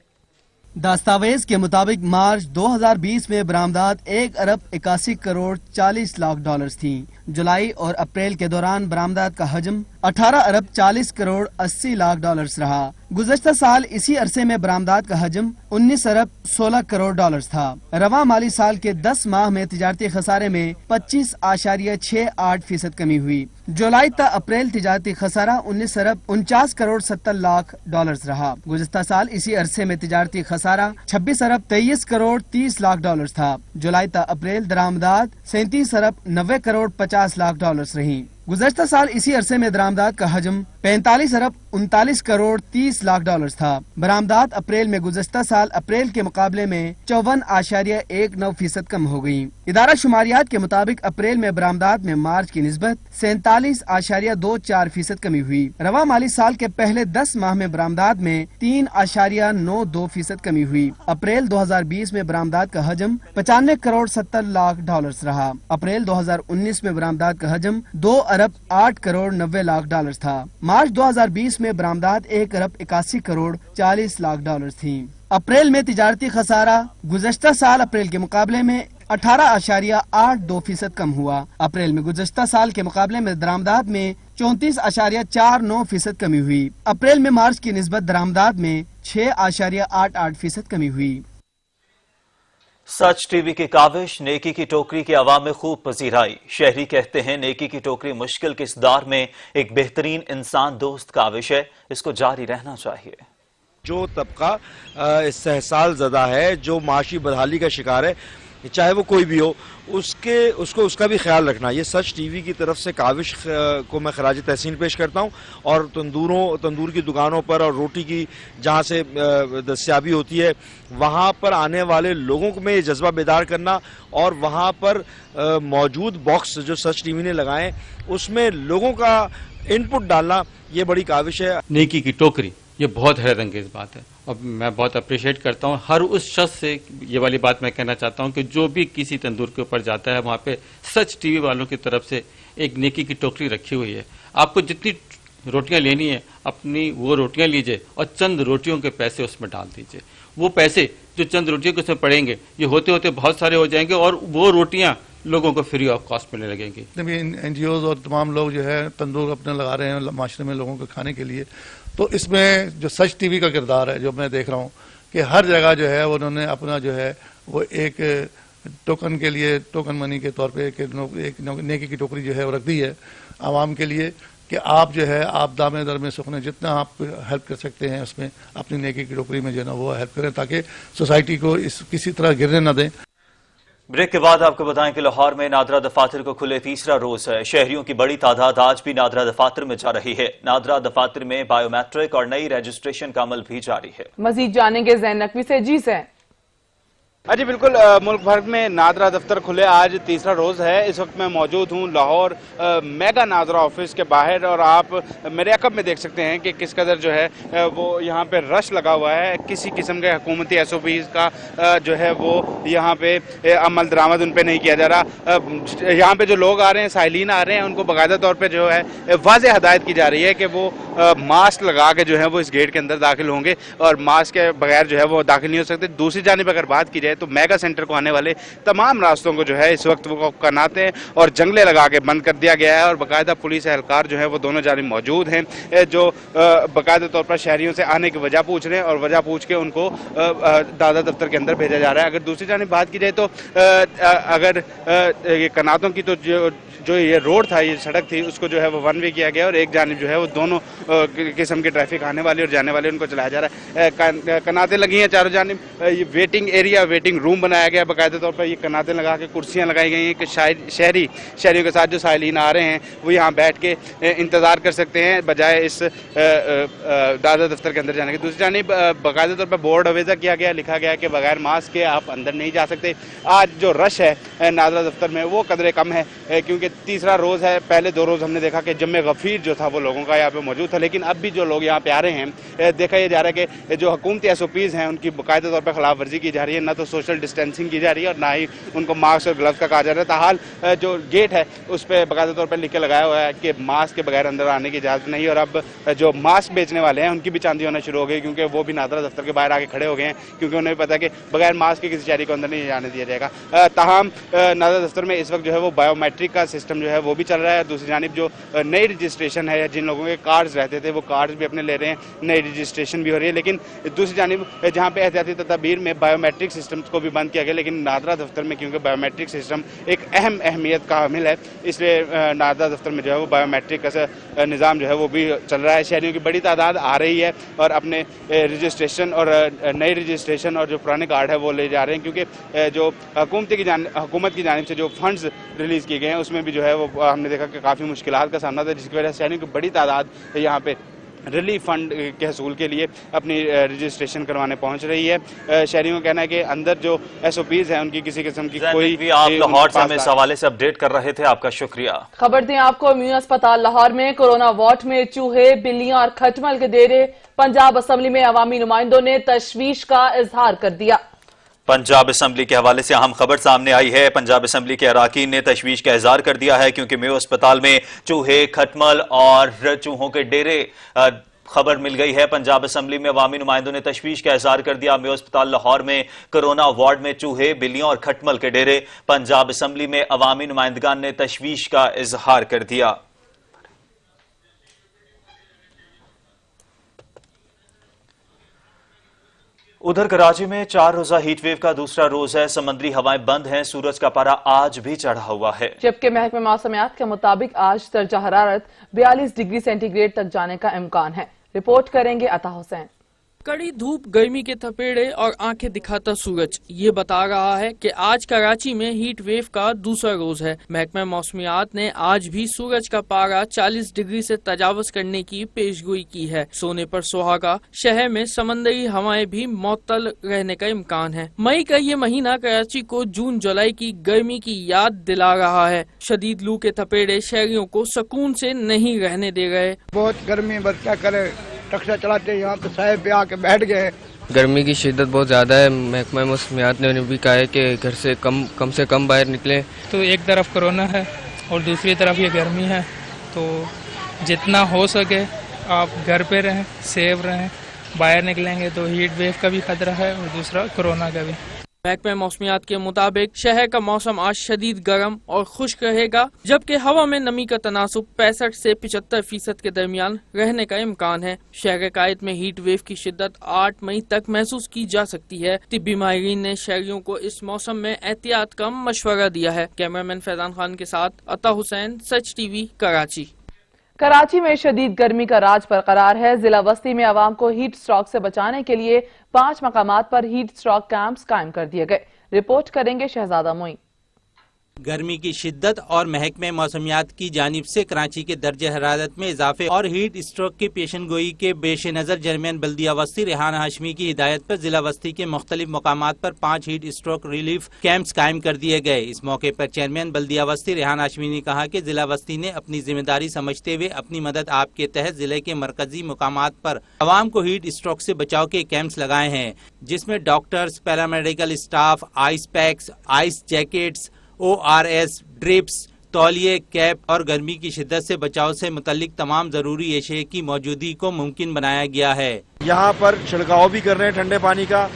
دستاویز کے مطابق مارچ 2020 میں برآمدات 1.81 تھیں۔ جولائی اور اپریل کے دوران برآمدات کا حجم 18.40 رہا۔ گزشتہ سال اسی عرصے میں برآمدات کا حجم 19.16 تھا۔ رواں مالی سال کے 10 ماہ میں تجارتی خسارے میں 25.68% کمی ہوئی۔ جولائی تا اپریل تجارتی خسارہ 19.49 رہا۔ گزشتہ سال اسی عرصے میں تجارتی خسارہ 26.23 تھا۔ جولائی تا اپریل درآمدات 37.90 رہیں۔ گزشتہ سال اسی عرصے میں درآمدات کا حجم 45.39 تھا۔ برآمدات اپریل میں گزشتہ سال اپریل کے مقابلے میں 54.19% کم ہو گئی۔ ادارہ شماریات کے مطابق اپریل میں برآمدات میں مارچ کی نسبت 47.24% کمی ہوئی۔ رواں مالی سال کے پہلے 10 ماہ میں برآمدات میں 3.92% کمی ہوئی۔ اپریل 2020 میں برآمدات کا حجم 95.70 رہا۔ اپریل 2019 میں برآمدات کا حجم 2.08 تھا۔ مارچ 2020 میں برآمدات 1.81 تھیں۔ اپریل میں تجارتی خسارہ گزشتہ سال اپریل کے مقابلے میں 18.82% کم ہوا۔ اپریل میں گزشتہ سال کے مقابلے میں درآمدات میں 34.49% کمی ہوئی۔ اپریل میں مارچ کی نسبت درآمدات میں 6.88% کمی ہوئی۔ سچ ٹی وی کی کاوش نیکی کی ٹوکری کی عوام میں خوب پذیر آئی۔ شہری کہتے ہیں نیکی کی ٹوکری مشکل کے اس دور میں ایک بہترین انسان دوست کاوش ہے، اس کو جاری رہنا چاہیے۔ جو طبقہ استحصال زدہ ہے، جو معاشی بدحالی کا شکار ہے، چاہے وہ کوئی بھی ہو، اس کا بھی خیال رکھنا۔ یہ سچ ٹی وی کی طرف سے کاوش کو میں خراج تحسین پیش کرتا ہوں، اور تندور کی دکانوں پر اور روٹی کی جہاں سے دستیابی ہوتی ہے وہاں پر آنے والے لوگوں میں یہ جذبہ بیدار کرنا، اور وہاں پر موجود باکس جو سچ ٹی وی نے لگائے اس میں لوگوں کا ان پٹ ڈالنا، یہ بڑی کاوش ہے۔ نیکی کی ٹوکری یہ بہت حیرت انگیز بات ہے، اور میں بہت اپریشیٹ کرتا ہوں ہر اس شخص سے۔ یہ والی بات میں کہنا چاہتا ہوں کہ جو بھی کسی تندور کے اوپر جاتا ہے وہاں پہ سچ ٹی وی والوں کی طرف سے ایک نیکی کی ٹوکری رکھی ہوئی ہے۔ آپ کو جتنی روٹیاں لینی ہے اپنی وہ روٹیاں لیجئے اور چند روٹیوں کے پیسے اس میں ڈال دیجئے۔ وہ پیسے جو چند روٹیوں کے اس میں پڑیں گے یہ ہوتے ہوتے بہت سارے ہو جائیں گے، اور وہ روٹیاں لوگوں کو فری آف کاسٹ ملنے لگیں گی۔ این جی اوز اور تمام لوگ جو ہے تندور اپنے لگا رہے ہیں معاشرے میں لوگوں کو کھانے کے لیے، تو اس میں جو سچ ٹی وی کا کردار ہے جو میں دیکھ رہا ہوں کہ ہر جگہ جو ہے انہوں نے اپنا جو ہے وہ ایک ٹوکن کے لیے، ٹوکن منی کے طور پہ ایک نیکی کی ٹوکری جو ہے وہ رکھ دی ہے عوام کے لیے کہ آپ جو ہے آپ دامے در میں سکھنے جتنا آپ ہیلپ کر سکتے ہیں اس میں اپنی نیکی کی ٹوکری میں جو ہے نا وہ ہیلپ کریں، تاکہ سوسائٹی کو کسی طرح گرنے نہ دیں۔ ब्रेक के बाद आपको बताएं कि लाहौर में नादरा दफातर को खुले तीसरा रोज है। शहरियों की बड़ी तादाद आज भी नादरा दफातर में जा रही है। नादरा दफातर में बायोमेट्रिक और नई रजिस्ट्रेशन का अमल भी जारी है। मजीद जानेंगे ज़ैन नकवी से। जी ज़ैन। जी बिल्कुल, मुल्क भर में नादरा दफ्तर खुले आज तीसरा रोज है। इस वक्त मैं मौजूद हूँ लाहौर मेगा नादरा ऑफिस के बाहर और आप मेरे अकब में देख सकते हैं कि किस कदर जो है वो यहाँ पे रश लगा हुआ है। किसी किस्म के हुकूमती SOPs का जो है वो यहाँ पे अमल दरामद उन पे नहीं किया जा रहा। यहाँ पे जो लोग आ रहे हैं, साइलिन आ रहे हैं, उनको बाकायदा तौर पर जो है वाज़ेह हदायत की जा रही है कि वो मास्क लगा के जो है वो इस गेट के अंदर दाखिल होंगे और मास्क के बगैर जो है वो दाखिल नहीं हो सकते। दूसरी जानिब अगर बात की जाए तो मेगा सेंटर को आने वाले तमाम रास्तों को जो है इस वक्त वो कनाते और जंगले लगा के बंद कर दिया गया है और बाकायदा पुलिस एहलकार जो है वो दोनों जानिब मौजूद हैं, जो बाकायदा तौर पर शहरियों से आने की वजह पूछ रहे हैं और वजह पूछ के उनको दादा दफ्तर के अंदर भेजा जा रहा है। अगर दूसरी जानिब बात की जाए तो अगर ये कनातों की तो जो ये रोड था, ये सड़क थी, उसको जो है वो वन वे किया गया और एक जानिब जो है वो दोनों किस्म के ट्रैफिक आने वाले और जाने वाले उनको चलाया जा रहा है। कनातें लगी हैं चारों जानिब। ये वेटिंग एरिया, वेटिंग रूम बनाया गया बाकायदा तौर पर। ये कनातें लगा के कुर्सियां लगाई गई हैं कि शहरियों के साथ जो साइलिन आ रहे हैं वो यहाँ बैठ के इंतज़ार कर सकते हैं बजाय इस दादा दफ्तर के अंदर जाने के। दूसरी जानिब बाकायदा तौर पर बोर्ड अवेजा किया गया, लिखा गया कि बगैर मास्क के आप अंदर नहीं जा सकते। आज जो रश है नादरा दफ्तर में वो कदरे कम है क्योंकि तीसरा रोज़ है। पहले 2 रोज़ हमने देखा कि जम्मे गफीर जो था वो लोगों का यहाँ पे मौजूद था, लेकिन अब भी जो लोग यहाँ पे आ रहे हैं देखा यह जा रहा है कि जो हुकूमती SOPs हैं उनकी बाकायदा तौर पर खिलाफ वर्जी की जा रही है। ना तो सोशल डिस्टेंसिंग की जा रही है और ना ही उनको मास्क और ग्लव्स का कहा जा रहा है। ताहाल जो गेट है उस पर बाकायदा तौर पर लिख के लगाया हुआ है कि मास्क के बगैर अंदर आने की इजाज़त नहीं। और अब जो मास्क बेचने वाले हैं उनकी भी चांदी होना शुरू हो गई क्योंकि वो भी नादरा दफ्तर के बाहर आके खड़े हो गए हैं क्योंकि उन्हें पता है कि बगैर मास्क के किसी शहरी को अंदर नहीं जाने दिया जाएगा। ताहम नादरा दफ्तर में इस वक्त जो है वो बायोमेट्रिक का सिस्टम जो है वो भी चल रहा है। दूसरी जानिब जो नई रजिस्ट्रेशन है, जिन लोगों के कार्ड्स रहते थे वो कार्ड्स भी अपने ले रहे हैं, नई रजिस्ट्रेशन भी हो रही है। लेकिन दूसरी जानिब जहाँ पे एहतियाती तदबीर में बायोमेट्रिक सिस्टम्स को भी बंद किया गया, लेकिन नादरा दफ्तर में क्योंकि बायोमेट्रिक सिस्टम एक अहमियत का हामिल है, इसलिए नादरा दफ्तर में जो है वो बायोमेट्रिक का निज़ाम जो है वो भी चल रहा है। शहरियों की बड़ी तादाद आ रही है और अपने रजिस्ट्रेशन और नई रजिस्ट्रेशन और जो पुराने कार्ड है वो ले जा रहे हैं क्योंकि जो हुकूमत की जानिब से जो फंड्स रिलीज़ किए गए हैं उसमें भी जो है वो हमने देखा कि काफ़ी मुश्किलात का सामना था, जिसकी वजह से शहरियों की बड़ी तादाद यहाँ पे रिलीफ फंड के हसूल के लिए अपनी रजिस्ट्रेशन करवाने पहुंच रही है। शहरियों का कहना है कि अंदर जो SOPs हैं उनकी किसी किस्म की कोई भी आप लाहौर से हमें इस हवाले से अपडेट कर रहे थे, आपका शुक्रिया। खबर दें आपको, इम्यून अस्पताल लाहौर में कोरोना वार्ड में चूहे, बिल्लियां और खटमल के डेरे। पंजाब असम्बली में अवामी नुमाइंदों ने तशवीश का इजहार कर दिया। पंजाब असम्बली के हवाले से अहम खबर सामने आई है। पंजाब असम्बली के अराकीन ने तशवीश का इजहार कर दिया है क्योंकि मेयो अस्पताल में चूहे, खटमल और चूहों के डेरे खबर मिल गई है। पंजाब असम्बली में अवामी नुमाइंदों ने तशवीश का इजहार कर दिया। मेयो अस्पताल लाहौर में कोरोना वार्ड में चूहे, बिल्लियों और खटमल के डेरे। पंजाब असम्बली में अवामी नुमाइंदगान ने तशवीश का इजहार कर दिया। उधर कराची में 4 रोजा हीट वेव का दूसरा रोज है। समंदरी हवाएं बंद हैं, सूरज का पारा आज भी चढ़ा हुआ है, जबकि महकमे मौसमियात के मुताबिक आज दर्जा हरारत 42 डिग्री सेंटीग्रेड तक जाने का इम्कान है। रिपोर्ट करेंगे अता हुसैन। कड़ी धूप, गर्मी के थपेड़े और आंखें दिखाता सूरज ये बता रहा है कि आज कराची में हीट वेव का दूसरा रोज है। महकमा मौसमियात ने आज भी सूरज का पारा 40 डिग्री से तजावज करने की पेशगोई की है। सोने पर सुहागा, शहर में समंदरी हवाएं भी मुअत्तल रहने का इम्कान है। मई का ये महीना कराची को जून जुलाई की गर्मी की याद दिला रहा है। शदीद लू के थपेड़े शहरियों को सुकून से नहीं रहने दे रहे। बहुत गर्मी, बस क्या करे, रक्षा चलाते यहाँ तो साए पे आके बैठ गए। गर्मी की शिद्दत बहुत ज़्यादा है। महकमा मौसमियात ने भी कहा है कि घर से कम से कम बाहर निकलें। तो एक तरफ कोरोना है और दूसरी तरफ ये गर्मी है, तो जितना हो सके आप घर पे रहें, सेफ रहें। बाहर निकलेंगे तो हीट वेव का भी खतरा है और दूसरा कोरोना का भी। महकमा मौसमियात के मुताबिक शहर का मौसम आज शदीद गर्म और खुश्क रहेगा, जबकि हवा में नमी का तनासुब 65 से 75% के दरमियान रहने का इम्कान है। शहर कायद में हीट वेव की शिद्दत 8 मई तक महसूस की जा सकती है। तिब्बी माहिरीन ने शहरियों को इस मौसम में एहतियात का मशवरा दिया है। कैमरामैन फैजान खान के साथ अता हुसैन, सच TV, कराची। कराची में शदीद गर्मी का राज बरकरार है। जिला वस्ती में आवाम को हीट स्ट्रोक से बचाने के लिए 5 मकामात पर हीट स्ट्रोक कैंप्स कायम कर दिए गए। रिपोर्ट करेंगे शहजादा मोइन। गर्मी की शिद्दत और महकमे मौसमियात की जानिब से कराची के दर्जे हरारत में इजाफे और हीट स्ट्रोक की पेशन गोई के पेश नज़र चेयरमैन बल्दिया वस्ती रेहान हाशमी की हिदायत पर जिला वस्ती के मुख्तलिफ मकामात पर 5 हीट स्ट्रोक रिलीफ कैंप्स कायम कर दिए गए। इस मौके पर चेयरमैन बल्दिया वस्ती रेहान हाशमी ने कहा कि जिला वस्ती ने अपनी जिम्मेदारी समझते हुए अपनी मदद आप के तहत जिले के मरकजी मकामात पर अवाम को हीट स्ट्रोक से बचाव के कैंप्स लगाए हैं, जिसमें doctors, paramedical staff, ice packs, ice jackets, ORS, drips, तौलिए, कैप और गर्मी की शिद्दत से बचाव से मुतल्लिक तमाम जरूरी एशिया की मौजूदगी को मुमकिन बनाया गया है। यहाँ पर छिड़काव भी कर रहे हैं ठंडे पानी का,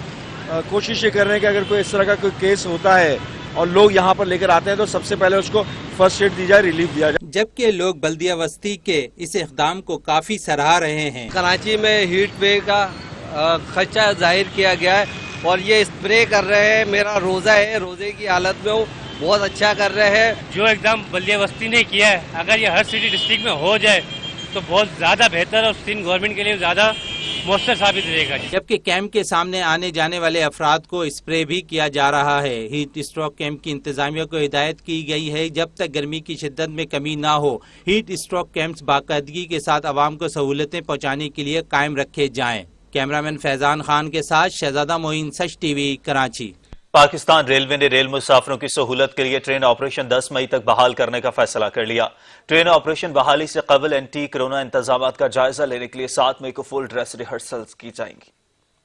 कोशिश ये कर रहे हैं कि अगर कोई इस तरह का कोई केस होता है और लोग यहाँ पर लेकर आते हैं तो सबसे पहले उसको फर्स्ट एड दी जाए, रिलीफ दिया जाए। जबकि लोग बल्दिया वस्ती के इस इक़दाम को काफी सराह रहे हैं। कराची में हीट वेव का खदशा जाहिर किया गया है और ये स्प्रे कर रहे हैं। मेरा रोजा है, रोजे की हालत में हूँ, बहुत अच्छा कर रहे हैं। जो एकदम बल्दिया वस्ती ने किया है, अगर ये हर सिटी डिस्ट्रिक्ट में हो जाए तो बहुत ज्यादा बेहतर और सिंध गवर्नमेंट के लिए ज्यादा मौसर साबित रहेगा। जबकि कैंप के सामने आने जाने वाले अफराद को स्प्रे भी किया जा रहा है। हीट स्ट्रोक कैंप की इंतजामिया को हिदायत की गई है, जब तक गर्मी की शिद्दत में कमी ना हो हीट स्ट्रोक कैंप्स बाकायदगी के साथ आवाम को सहूलतें पहुँचाने के लिए कायम रखे जाएं। कैमरामैन फैजान खान के साथ शहजादा मोइन, सच टीवी, कराची। पाकिस्तान रेलवे ने रेल मुसाफिरों की सहूलत के लिए ट्रेन ऑपरेशन 10 मई तक बहाल करने का फैसला कर लिया। ट्रेन ऑपरेशन बहाली से कबल एंटी कोरोना इंतजामात का जायजा लेने के लिए 7 मई को फुल ड्रेस रिहर्सल्स की जाएंगी।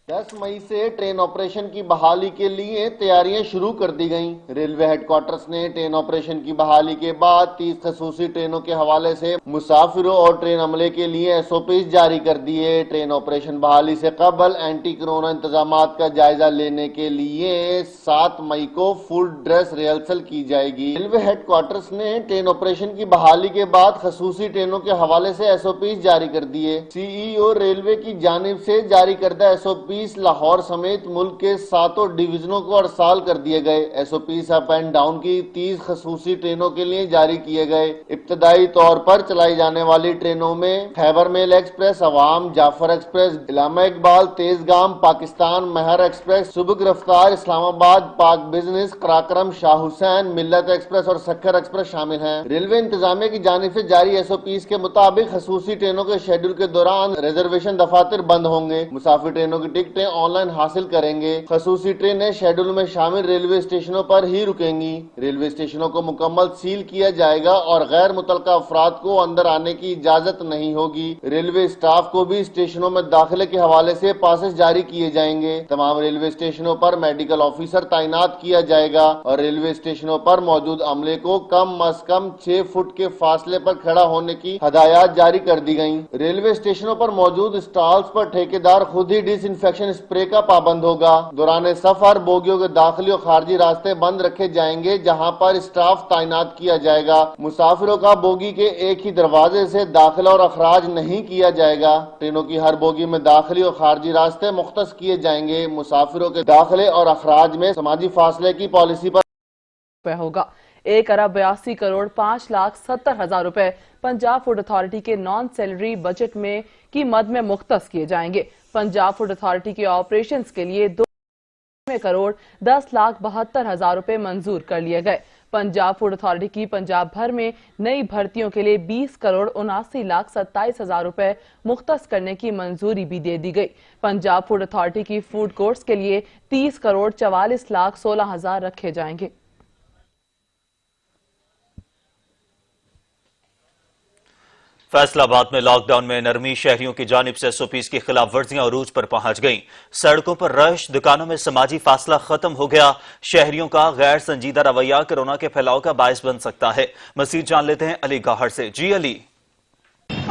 10 मई से ट्रेन ऑपरेशन की बहाली के लिए तैयारियां शुरू कर दी गईं। रेलवे हेडक्वार्टर्स ने ट्रेन ऑपरेशन की बहाली के बाद 30 खसूसी ट्रेनों के हवाले से मुसाफिरों और ट्रेन अमले के लिए SOPs जारी कर दिए। ट्रेन ऑपरेशन बहाली से कबल एंटी कोरोना इंतजामात का जायजा लेने के लिए 7 मई को फुल ड्रेस रिहर्सल की जाएगी। रेलवे हेडक्वार्टर्स ने ट्रेन ऑपरेशन की बहाली के बाद खसूसी ट्रेनों के हवाले से SOPs जारी कर दिए। CEO रेलवे की जानिब से जारी करदा SOP लाहौर समेत मुल्क के 7 डिवीजनों को अरसाल कर दिए गए। SOPs अप एंड डाउन की 30 खसूसी ट्रेनों के लिए जारी किए गए। इब्तदाई तौर पर चलाई जाने वाली ट्रेनों में खैबर मेल एक्सप्रेस, अवाम, जाफर एक्सप्रेस, इलामा इकबाल, तेजगाम, पाकिस्तान, महर एक्सप्रेस, सुबुक रफ्तार, इस्लामाबाद, पाक बिजनेस, कराक्रम, शाह हुसैन, मिल्लत एक्सप्रेस और सक्कर एक्सप्रेस शामिल हैं। रेलवे इंतजामिया की जानिब से जारी SOPs के मुताबिक खसूसी ट्रेनों के शेड्यूल के दौरान रिजर्वेशन दफातर बंद होंगे। मुसाफिर ट्रेनों की टिकटें ऑनलाइन हासिल करेंगे। खसूसी ट्रेनें शेड्यूल में शामिल रेलवे स्टेशनों पर ही रुकेंगी। रेलवे स्टेशनों को मुकम्मल सील किया जाएगा और गैर मुतलका अफराद को अंदर आने की इजाजत नहीं होगी। रेलवे स्टाफ को भी स्टेशनों में दाखिले के हवाले से पासेस जारी किए जाएंगे। तमाम रेलवे स्टेशनों पर मेडिकल ऑफिसर तैनात किया जाएगा और रेलवे स्टेशनों पर मौजूद अमले को कम अज कम 6 फुट के फासले पर खड़ा होने की हदायत जारी कर दी गयी। रेलवे स्टेशनों पर मौजूद स्टॉल्स पर ठेकेदार खुद ही डिसइंफेक्शन स्प्रे का पाबंद होगा। दौरान सफर बोगियों के दाखिली और खारजी रास्ते बंद रखे जाएंगे, जहां पर स्टाफ तैनात किया जाएगा। मुसाफिरों का बोगी के एक ही दरवाजे से दाखिला और अखराज नहीं किया जाएगा। ट्रेनों की हर बोगी में दाखिली और खारजी रास्ते मुख्तस किए जाएंगे। मुसाफिरों के दाखिले और अखराज में समाजी फासले की पॉलिसी पर होगा। 1,82 करोड़ 5,70,000 रुपए पंजाब फूड अथॉरिटी के नॉन सैलरी बजट में की मद में मुख्तस किए जाएंगे। पंजाब फूड अथॉरिटी के ऑपरेशंस के लिए 2 करोड़ 10,72,000 रुपए मंजूर कर लिए गए। पंजाब फूड अथॉरिटी की पंजाब भर में नई भर्तियों के लिए 20 करोड़ 79,27,000 रुपए मुख्तस करने की मंजूरी भी दे दी गई। पंजाब फूड अथॉरिटी की फूड कोर्ट्स के लिए 30 करोड़ 44,16,000 रखे जाएंगे। फैसलाबाद में लॉकडाउन में नरमी, शहरियों की जानिब से SOPs की खिलाफ वर्जियां अरूज पर पहुंच गईं। सड़कों पर रश, दुकानों में समाजी फासला खत्म हो गया। शहरियों का गैर संजीदा रवैया कोरोना के फैलाव का बायस बन सकता है। मजीद जान लेते हैं अली गौहर से। जी अली।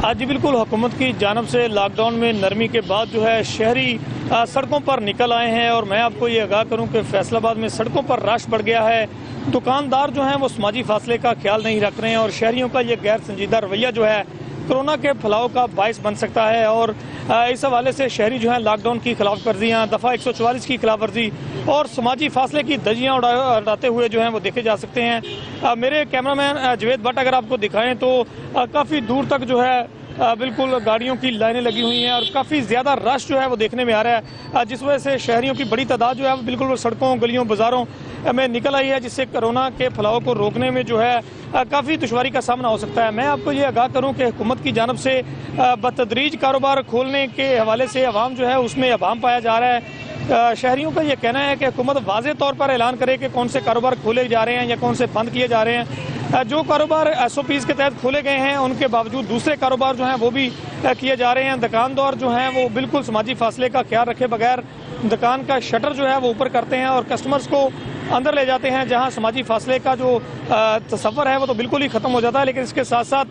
आज बिल्कुल हुकूमत की जानब से लॉकडाउन में नरमी के बाद जो है शहरी सड़कों पर निकल आए हैं और मैं आपको ये आगाह करूं कि फैसलाबाद में सड़कों पर रश बढ़ गया है। दुकानदार जो हैं वो समाजी फासले का ख्याल नहीं रख रहे हैं और शहरियों का ये गैर संजीदा रवैया जो है कोरोना के फैलाव का बायस बन सकता है। और इस हवाले से शहरी जो है लॉकडाउन की खिलाफ वर्जियाँ, दफ़ा 144 की खिलाफ वर्जी और समाजी फासले की धज्जियाँ उड़ाते हुए जो हैं वो देखे जा सकते हैं। मेरे कैमरामैन जवेद भट्ट अगर आपको दिखाएं तो काफ़ी दूर तक जो है बिल्कुल गाड़ियों की लाइनें लगी हुई हैं और काफ़ी ज़्यादा रश जो है वो देखने में आ रहा है, जिस वजह से शहरियों की बड़ी तादाद जो है वो बिल्कुल सड़कों, गलियों, बाज़ारों में निकल आई है, जिससे कोरोना के फैलाव को रोकने में जो है काफ़ी दुश्वारी का सामना हो सकता है। मैं आपको ये आगाह करूं कि हुकूमत की जानब से बतदरीज कारोबार खोलने के हवाले से अवाम जो है उसमें अभाम पाया जा रहा है। शहरियों का ये कहना है कि हुकूमत वाज़े तौर पर ऐलान करे कि कौन से कारोबार खोले जा रहे हैं या कौन से बंद किए जा रहे हैं। जो कारोबार SOPs के तहत खोले गए हैं उनके बावजूद दूसरे कारोबार जो हैं वो भी किए जा रहे हैं। दुकानदार जो हैं वो बिल्कुल समाजी फासले का ख्याल रखे बगैर दुकान का शटर जो है वो ऊपर करते हैं और कस्टमर्स को अंदर ले जाते हैं, जहां समाजी फासले का जो तसव्वुर है वो तो बिल्कुल ही ख़त्म हो जाता है। लेकिन इसके साथ साथ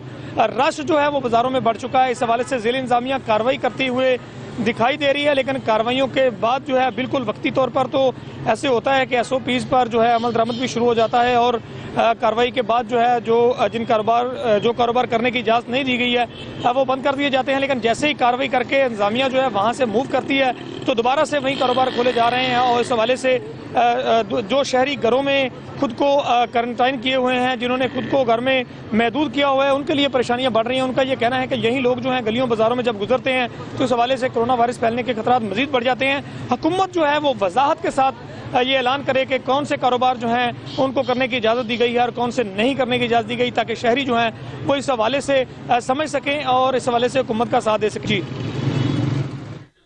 रश जो है वो बाज़ारों में बढ़ चुका है। इस हवाले से ज़िला इंतज़ामिया कार्रवाई करती हुए दिखाई दे रही है, लेकिन कार्रवाइयों के बाद जो है बिल्कुल वक्ती तौर पर तो ऐसे होता है कि SOPs पर जो है अमल दरामद भी शुरू हो जाता है और कार्रवाई के बाद जो है जो कारोबार करने की इजाज़त नहीं दी गई है वो बंद कर दिए जाते हैं। लेकिन जैसे ही कार्रवाई करके इंतज़ामिया जो है वहाँ से मूव करती है तो दोबारा से वही कारोबार खोले जा रहे हैं। और इस हवाले से जो शहरी घरों में खुद को क्वारंटाइन किए हुए हैं, जिन्होंने खुद को घर में महदूद किया हुआ है, उनके लिए परेशानियां बढ़ रही हैं। उनका ये कहना है कि यही लोग जो हैं गलियों बाजारों में जब गुजरते हैं तो इस हवाले से कोरोना वायरस फैलने के खतरात मजीद बढ़ जाते हैं। हुकूमत जो है वो वजाहत के साथ ये ऐलान करे कि कौन से कारोबार जो हैं उनको करने की इजाज़त दी गई है और कौन से नहीं करने की इजाज़त दी गई, ताकि शहरी जो हैं वो इस हवाले से समझ सकें और इस हवाले से हुकूमत का साथ दे सकें।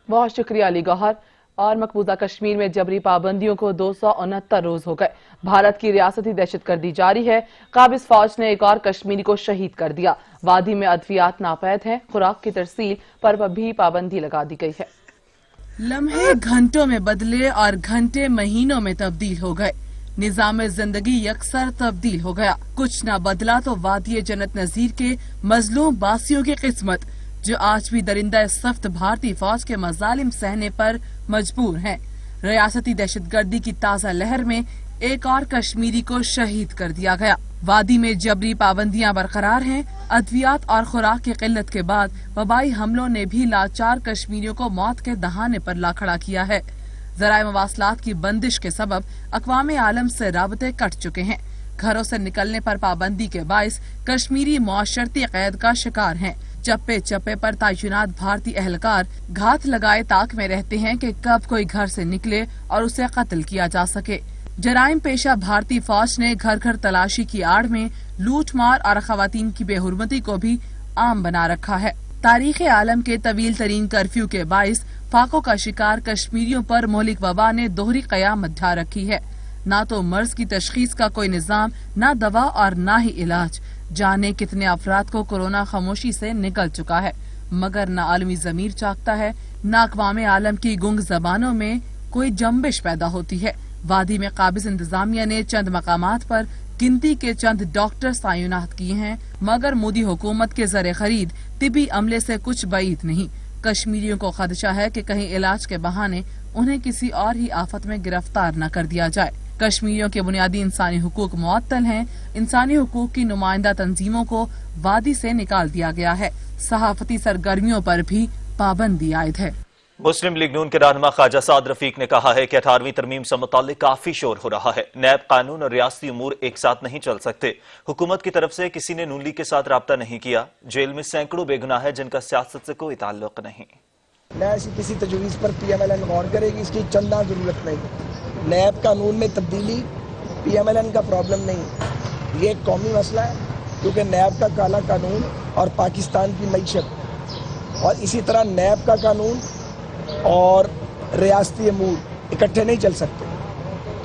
बहुत शुक्रिया अली गौहर। और मकबूजा कश्मीर में जबरी पाबंदियों को 269 रोज हो गए। भारत की रियासती दहशतगर्दी जारी है। काबिज फौज ने एक और कश्मीरी को शहीद कर दिया। वादी में अद्वियात नापैद है। खुराक की तरसील पर भी पाबंदी लगा दी गई है। लम्हे घंटों में बदले और घंटे महीनों में तब्दील हो गए। निजाम जिंदगी यकसर तब्दील हो गया। कुछ न बदला तो वादी जन्नत नजीर के मजलूम बासियों की किस्मत, जो आज भी दरिंदा सख्त भारतीय फौज के मजालिम सहने पर मजबूर हैं। रियासती दहशतगर्दी की ताज़ा लहर में एक और कश्मीरी को शहीद कर दिया गया। वादी में जबरी पाबंदियां बरकरार हैं। अद्वियात और खुराक की किल्लत के बाद वबाई हमलों ने भी लाचार कश्मीरियों को मौत के दहाने पर ला खड़ा किया है। ज़राए मवासलात की बंदिश के सबब अक़वाम आलम से राबते कट चुके हैं। घरों से निकलने पर पाबंदी के बाइस कश्मीरी मुआशरती कैद का शिकार हैं। चप्पे चप्पे पर तैनात भारतीय एहलकार घात लगाए ताक में रहते हैं कि कब कोई घर से निकले और उसे कत्ल किया जा सके। जराइम पेशा भारतीय फौज ने घर घर तलाशी की आड़ में लूट मार और खवातीन की बेहुरमती को भी आम बना रखा है। तारीख आलम के तवील तरीन कर्फ्यू के बाइस फाकों का शिकार कश्मीरियों पर मोहलिक वबा ने दोहरी कयामत ढा रखी है। न तो मर्ज की तशखीस का कोई निजाम, न दवा और न ही इलाज। जाने कितने अफराद को कोरोना खामोशी से निकल चुका है, मगर न आलमी जमीर जागता है, न अक़वाम आलम की गुंग जबानों में कोई जंबिश पैदा होती है। वादी में काबिज इंतजामिया ने चंद मकामात पर गिनती के चंद डॉक्टर तैनात किए हैं, मगर मोदी हुकूमत के जरिए खरीद तिबी अमले से कुछ बईद नहीं। कश्मीरियों को खदशा है कि कहीं इलाज के बहाने उन्हें किसी और ही आफत में गिरफ्तार न कर दिया जाए। कश्मीरियों के बुनियादी इंसानी हुकूक मुअत्तल हैं। इंसानी हुकूक की नुमाइंदा तंजीमों को वादी से निकाल दिया गया है। सहाफती सरगर्मियों पर भी पाबंदी आयद है। मुस्लिम लीग नून के रहनुमा ख्वाजा साद रफीक ने कहा है कि 18वीं तरमीम से मुताल्लिक काफी शोर हो रहा है। नैब कानून और रियासती उमूर एक साथ नहीं चल सकते। हुकूमत की तरफ से किसी ने नून लीग के साथ राब्ता नहीं किया। जेल में सैकड़ों बेगुनाह है जिनका सियासत से कोई ताल्लुक नहीं। ऐसी किसी तजवीज़ पर PMLN गौर करेगी, इसकी चंदा जरूरत नहीं। नैब कानून में तब्दीली PMLN का प्रॉब्लम नहीं, ये एक कौमी मसला है, क्योंकि नैब का काला कानून और पाकिस्तान की मईशत और इसी तरह नैब का कानून और रियासती अमूर इकट्ठे नहीं चल सकते।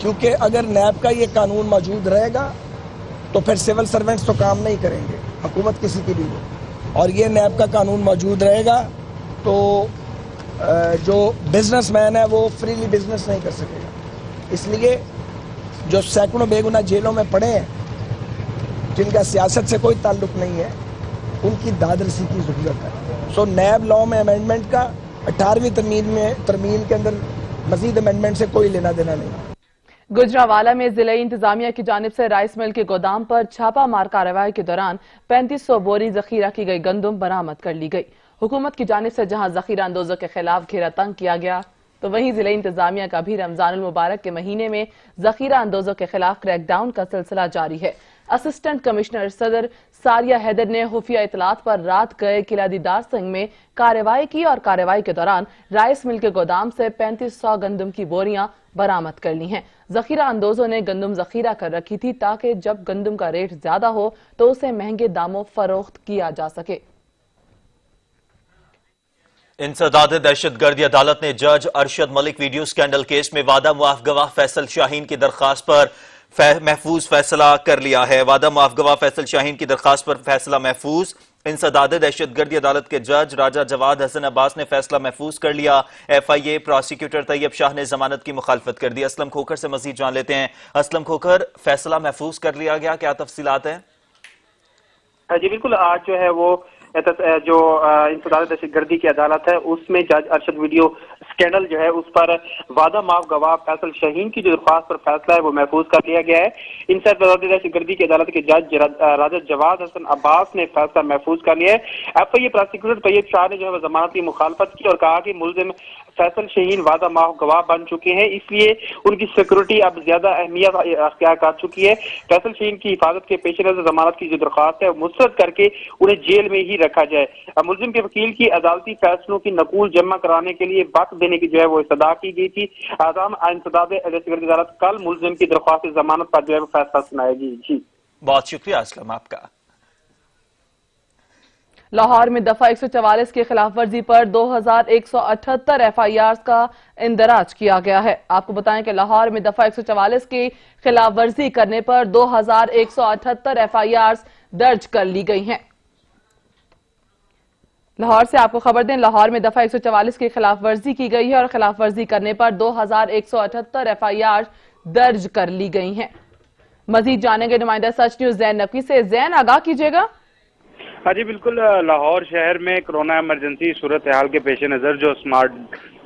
क्योंकि अगर नैब का ये कानून मौजूद रहेगा तो फिर सिविल सर्वेंट्स तो काम नहीं करेंगे, हुकूमत किसी की भी हो, और ये नैब का कानून मौजूद रहेगा तो जो बिजनेसमैन है वो फ्रीली बिजनेस नहीं कर सकेगा। इसलिए जो सैकड़ों बेगुनाह जेलों में पड़े हैं, जिनका सियासत से कोई ताल्लुक नहीं है, उनकी दादरसी की ज़रूरत है। सो नैब लॉ में अमेंडमेंट का 18वीं तरमीम के अंदर मजीद अमेंडमेंट से कोई लेना देना नहीं। गुजरावाला में जिला इंतजामिया की जानिब से राइस मिल के गोदाम पर छापा मार कार्रवाई के दौरान 3500 बोरी जखीरा की गई गंदम बरामद कर ली गई। हुकूमत की जानिब से जहां जखीरा अंदोजों के खिलाफ घेरा तंग किया गया, तो वहीं जिला इंतजामिया का भी रमजानुल मुबारक के महीने में जखीरा अंदोजों के खिलाफ क्रैकडाउन का सिलसिला जारी है। اسسٹنٹ کمشنر صدر ساریہ حیدر نے خفیہ اطلاعات پر رات گئے قلعہ دیدار سنگھ میں کارروائی کی اور کارروائی کے دوران رائس مل کے گودام سے 3500 گندم کی بوریاں برآمد کر لی ہیں۔ ذخیرہ اندوزوں نے گندم ذخیرہ کر رکھی تھی تاکہ جب گندم کا ریٹ زیادہ ہو تو اسے مہنگے داموں فروخت کیا جا سکے۔ انسداد دہشت گردی عدالت نے جج Arshad Malik video scandal case میں وعدہ معاف گواہ فیصل شاہین کی درخواست پر محفوظ فیصلہ کر لیا ہے۔ وعدہ معاف گواہ فیصل شاہین کی درخواست پر فیصلہ محفوظ۔ انسداد دہشت گردی عدالت کے جج راجہ جواد حسن عباس نے فیصلہ محفوظ کر لیا۔ ایف آئی اے پراسیکیوٹر طیب شاہ نے ضمانت کی مخالفت کر دی۔ اسلم کھوکھر سے مزید جان لیتے ہیں۔ اسلم کھوکھر، فیصلہ محفوظ کر لیا گیا، کیا تفصیلات ہیں؟ جی بالکل، آج جو ہے وہ جو انسداد دہشت گردی کی عدالت ہے اس میں جج ارشد ویڈیو سکینڈل جو ہے اس پر وعدہ معاف گواہ فیصل شاہین کی جو درخواست پر فیصلہ ہے وہ محفوظ کر لیا گیا ہے۔ انسداد دہشت گردی کی عدالت کے جج راجہ جواد حسن عباس نے فیصلہ محفوظ کر لیا ہے۔ ایف آئی اے پراسیکیوٹر طیب شاہ نے جو ہے ضمانت کی مخالفت کی اور کہا کہ ملزم فیصل شاہین وعدہ معاف گواہ بن چکے ہیں، اس لیے ان کی سیکورٹی اب زیادہ اہمیت اختیار کر چکی ہے۔ فیصل شاہین کی حفاظت کے پیش نظر ضمانت کی جو درخواست ہے مسترد کر کے انہیں جیل میں ہی رکھا جائے۔ ملزم کے وکیل کی عدالتی فیصلوں کی نقول جمع کرانے کے لیے وقت دینے کی جو ہے وہ استدعا کی گئی تھی۔ اعظم انسداد دہشت گردی عدالت کل ملزم کی درخواست ضمانت پر جو ہے فیصلہ سنائے گی۔ جی بہت شکریہ اسلم آپ کا۔ لاہور میں دفعہ 144 کی خلاف ورزی پر 2178 ایف آئی آرز کا اندراج کیا گیا ہے۔ آپ کو بتائیں کہ لاہور میں دفعہ 144 کی خلاف ورزی کرنے پر 2178 ایف آئی آرز درج کر لی گئی ہیں۔ لاہور سے آپ کو خبر دیں، لاہور میں دفعہ 144 کی خلاف ورزی کی گئی ہے اور خلاف ورزی کرنے پر 2178 ایف آئی آر درج کر لی گئی ہیں۔ مزید جانیں گے نمائندہ سچ نیوز زین نقوی سے۔ زین، آگاہ کیجیے گا۔ ہاں جی بالکل، لاہور شہر میں کرونا ایمرجنسی صورتحال کے پیش نظر جو سمارٹ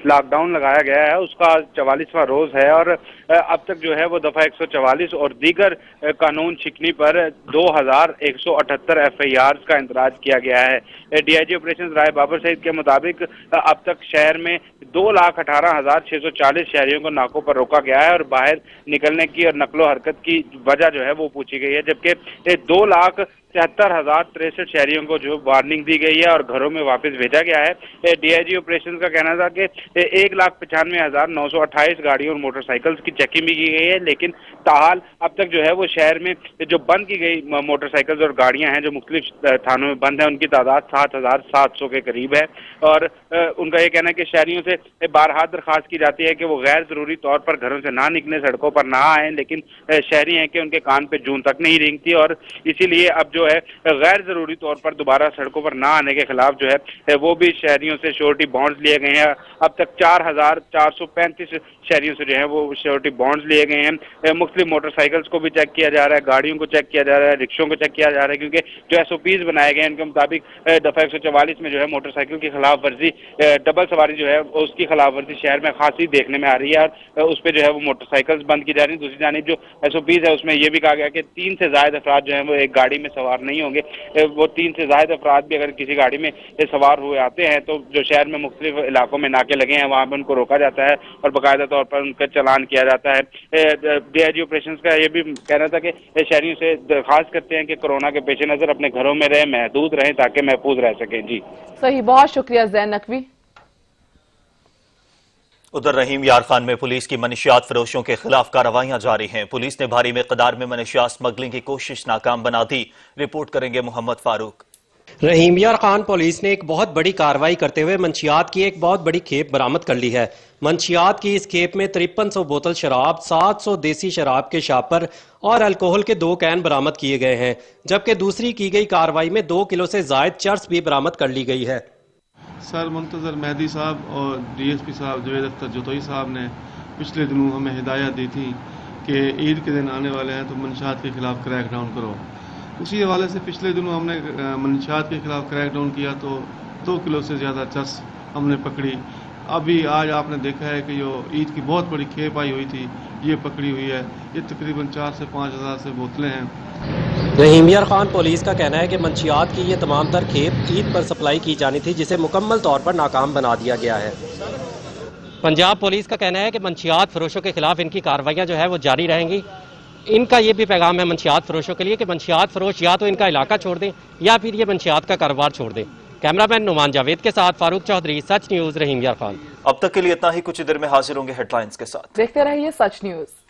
لاک ڈاؤن لگایا گیا ہے اس کا 44واں روز ہے اور اب تک جو ہے وہ دفعہ 144 اور دیگر قانون شکنی پر 2178 ایف آئی آرز کا اندراج کیا گیا ہے۔ ڈی آئی جی آپریشنز رائے بابر سعید کے مطابق اب تک شہر میں 2,18,640 شہریوں کو ناکوں پر روکا گیا ہے اور باہر نکلنے کی اور نقل و حرکت کی وجہ جو ہے وہ پوچھی گئی ہے، جبکہ 2,73,063 شہریوں کو جو وارننگ دی گئی ہے اور گھروں میں واپس بھیجا گیا ہے۔ ڈی آئی جی آپریشنز کا کہنا تھا کہ 1,95,928 گاڑیوں اور موٹر سائیکلز کی چیکنگ بھی کی گئی ہے، لیکن تاحال اب تک جو ہے وہ شہر میں جو بند کی گئی موٹر سائیکلز اور گاڑیاں ہیں جو مختلف تھانوں میں بند ہیں ان کی تعداد 7,700 کے قریب ہے۔ اور ان کا یہ کہنا ہے کہ شہریوں سے بارہا درخواست کی جاتی ہے کہ وہ غیر ضروری طور پر گھروں سے نہ نکلیں، سڑکوں پر نہ آئیں، لیکن شہری ہیں کہ ان کے کان پہ جون تک نہیں رینگتی اور اسی لیے اب جو ہے غیر ضروری طور پر دوبارہ سڑکوں پر نہ آنے کے خلاف جو ہے وہ بھی شہریوں سے شیورٹی بانڈز لیے گئے ہیں۔ اب تک 4,435 شہریوں سے جو ہے وہ شیورٹی بانڈز لیے گئے ہیں۔ مختلف موٹر سائیکلز کو بھی چیک کیا جا رہا ہے، گاڑیوں کو چیک کیا جا رہا ہے، رکشوں کو چیک کیا جا رہا ہے، کیونکہ جو ایس او پیز بنائے گئے ہیں ان کے مطابق دفعہ 144 میں جو ہے موٹر سائیکل کی خلاف ورزی، ڈبل سواری جو ہے اس کی خلاف ورزی شہر میں خاصی دیکھنے میں آ رہی ہے اور اس پہ جو ہے وہ موٹر سائیکلز بند کی جا رہی ہیں۔ دوسری جانب جو ایس او پیز ہے اس میں یہ بھی کہا گیا کہ 3 سے زائد افراد جو ہیں وہ ایک گاڑی میں سوار نہیں ہوں گے۔ وہ 3 سے زائد افراد بھی اگر کسی گاڑی میں سوار ہوئے آتے ہیں تو جو شہر میں مختلف علاقوں میں ناکے لگے ہیں وہاں پہ ان کو روکا جاتا ہے اور باقاعدہ طور پر ان کا چلان کیا جاتا ہے۔ ڈی آئی جی آپریشنز کا یہ بھی کہنا تھا کہ شہریوں سے درخواست کرتے ہیں کہ کورونا کے پیش نظر اپنے گھروں میں رہیں، محدود رہیں تاکہ محفوظ رہ سکیں۔ جی صحیح، بہت شکریہ زین نقوی۔ ادھر رحیم یار خان میں پولیس کی منشیات فروشوں کے خلاف کارروائیاں جاری ہیں۔ پولیس نے بھاری مقدار میں منشیات سمگلنگ کی کوشش ناکام بنا دی۔ رپورٹ کریں گے محمد فاروق۔ رحیم یار خان پولیس نے ایک بہت بڑی کارروائی کرتے ہوئے منشیات کی ایک بہت بڑی کھیپ برآمد کر لی ہے۔ منشیات کی اس کھیپ میں 5300 بوتل شراب، 700 دیسی شراب کے شاپر اور الکوہل کے 2 کین برآمد کیے گئے ہیں، جبکہ دوسری کی گئی کارروائی میں 2 کلو سے زائد چرس بھی برآمد کر لی گئی ہے۔ سر منتظر مہدی صاحب اور ڈی ایس پی صاحب جوید اختر جوتوئی صاحب نے پچھلے دنوں ہمیں ہدایت دی تھی کہ عید کے دن آنے والے ہیں تو منشیات کے خلاف کریک ڈاؤن کرو۔ اسی حوالے سے پچھلے دنوں ہم نے منشیات کے خلاف کریک ڈاؤن کیا تو 2 کلو سے زیادہ چرس ہم نے پکڑی۔ ابھی آج آپ نے دیکھا ہے کہ جو عید کی بہت بڑی کھیپ آئی ہوئی تھی یہ پکڑی ہوئی ہے، یہ تقریباً 4 سے 5 ہزار سے بوتلیں ہیں۔ رحیم یار خان پولیس کا کہنا ہے کہ منشیات کی یہ تمام تر کھیپ عید پر سپلائی کی جانی تھی جسے مکمل طور پر ناکام بنا دیا گیا ہے۔ پنجاب پولیس کا کہنا ہے کہ منشیات فروشوں کے خلاف ان کی کارروائیاں جو ہے وہ جاری رہیں گی ان کا یہ بھی پیغام ہے منشیات فروشوں کے لیے کہ منشیات فروش یا تو ان کا علاقہ چھوڑ دیں یا پھر یہ منشیات کا کاروبار چھوڑ دیں۔ کیمرہ مین نعمان جاوید کے ساتھ فاروق چودھری، سچ نیوز، رحیم یار خان۔ اب تک کے لیے اتنا ہی، کچھ دیر میں حاضر ہوں گے ہیڈ لائنز کے ساتھ۔ دیکھتے رہیے سچ نیوز۔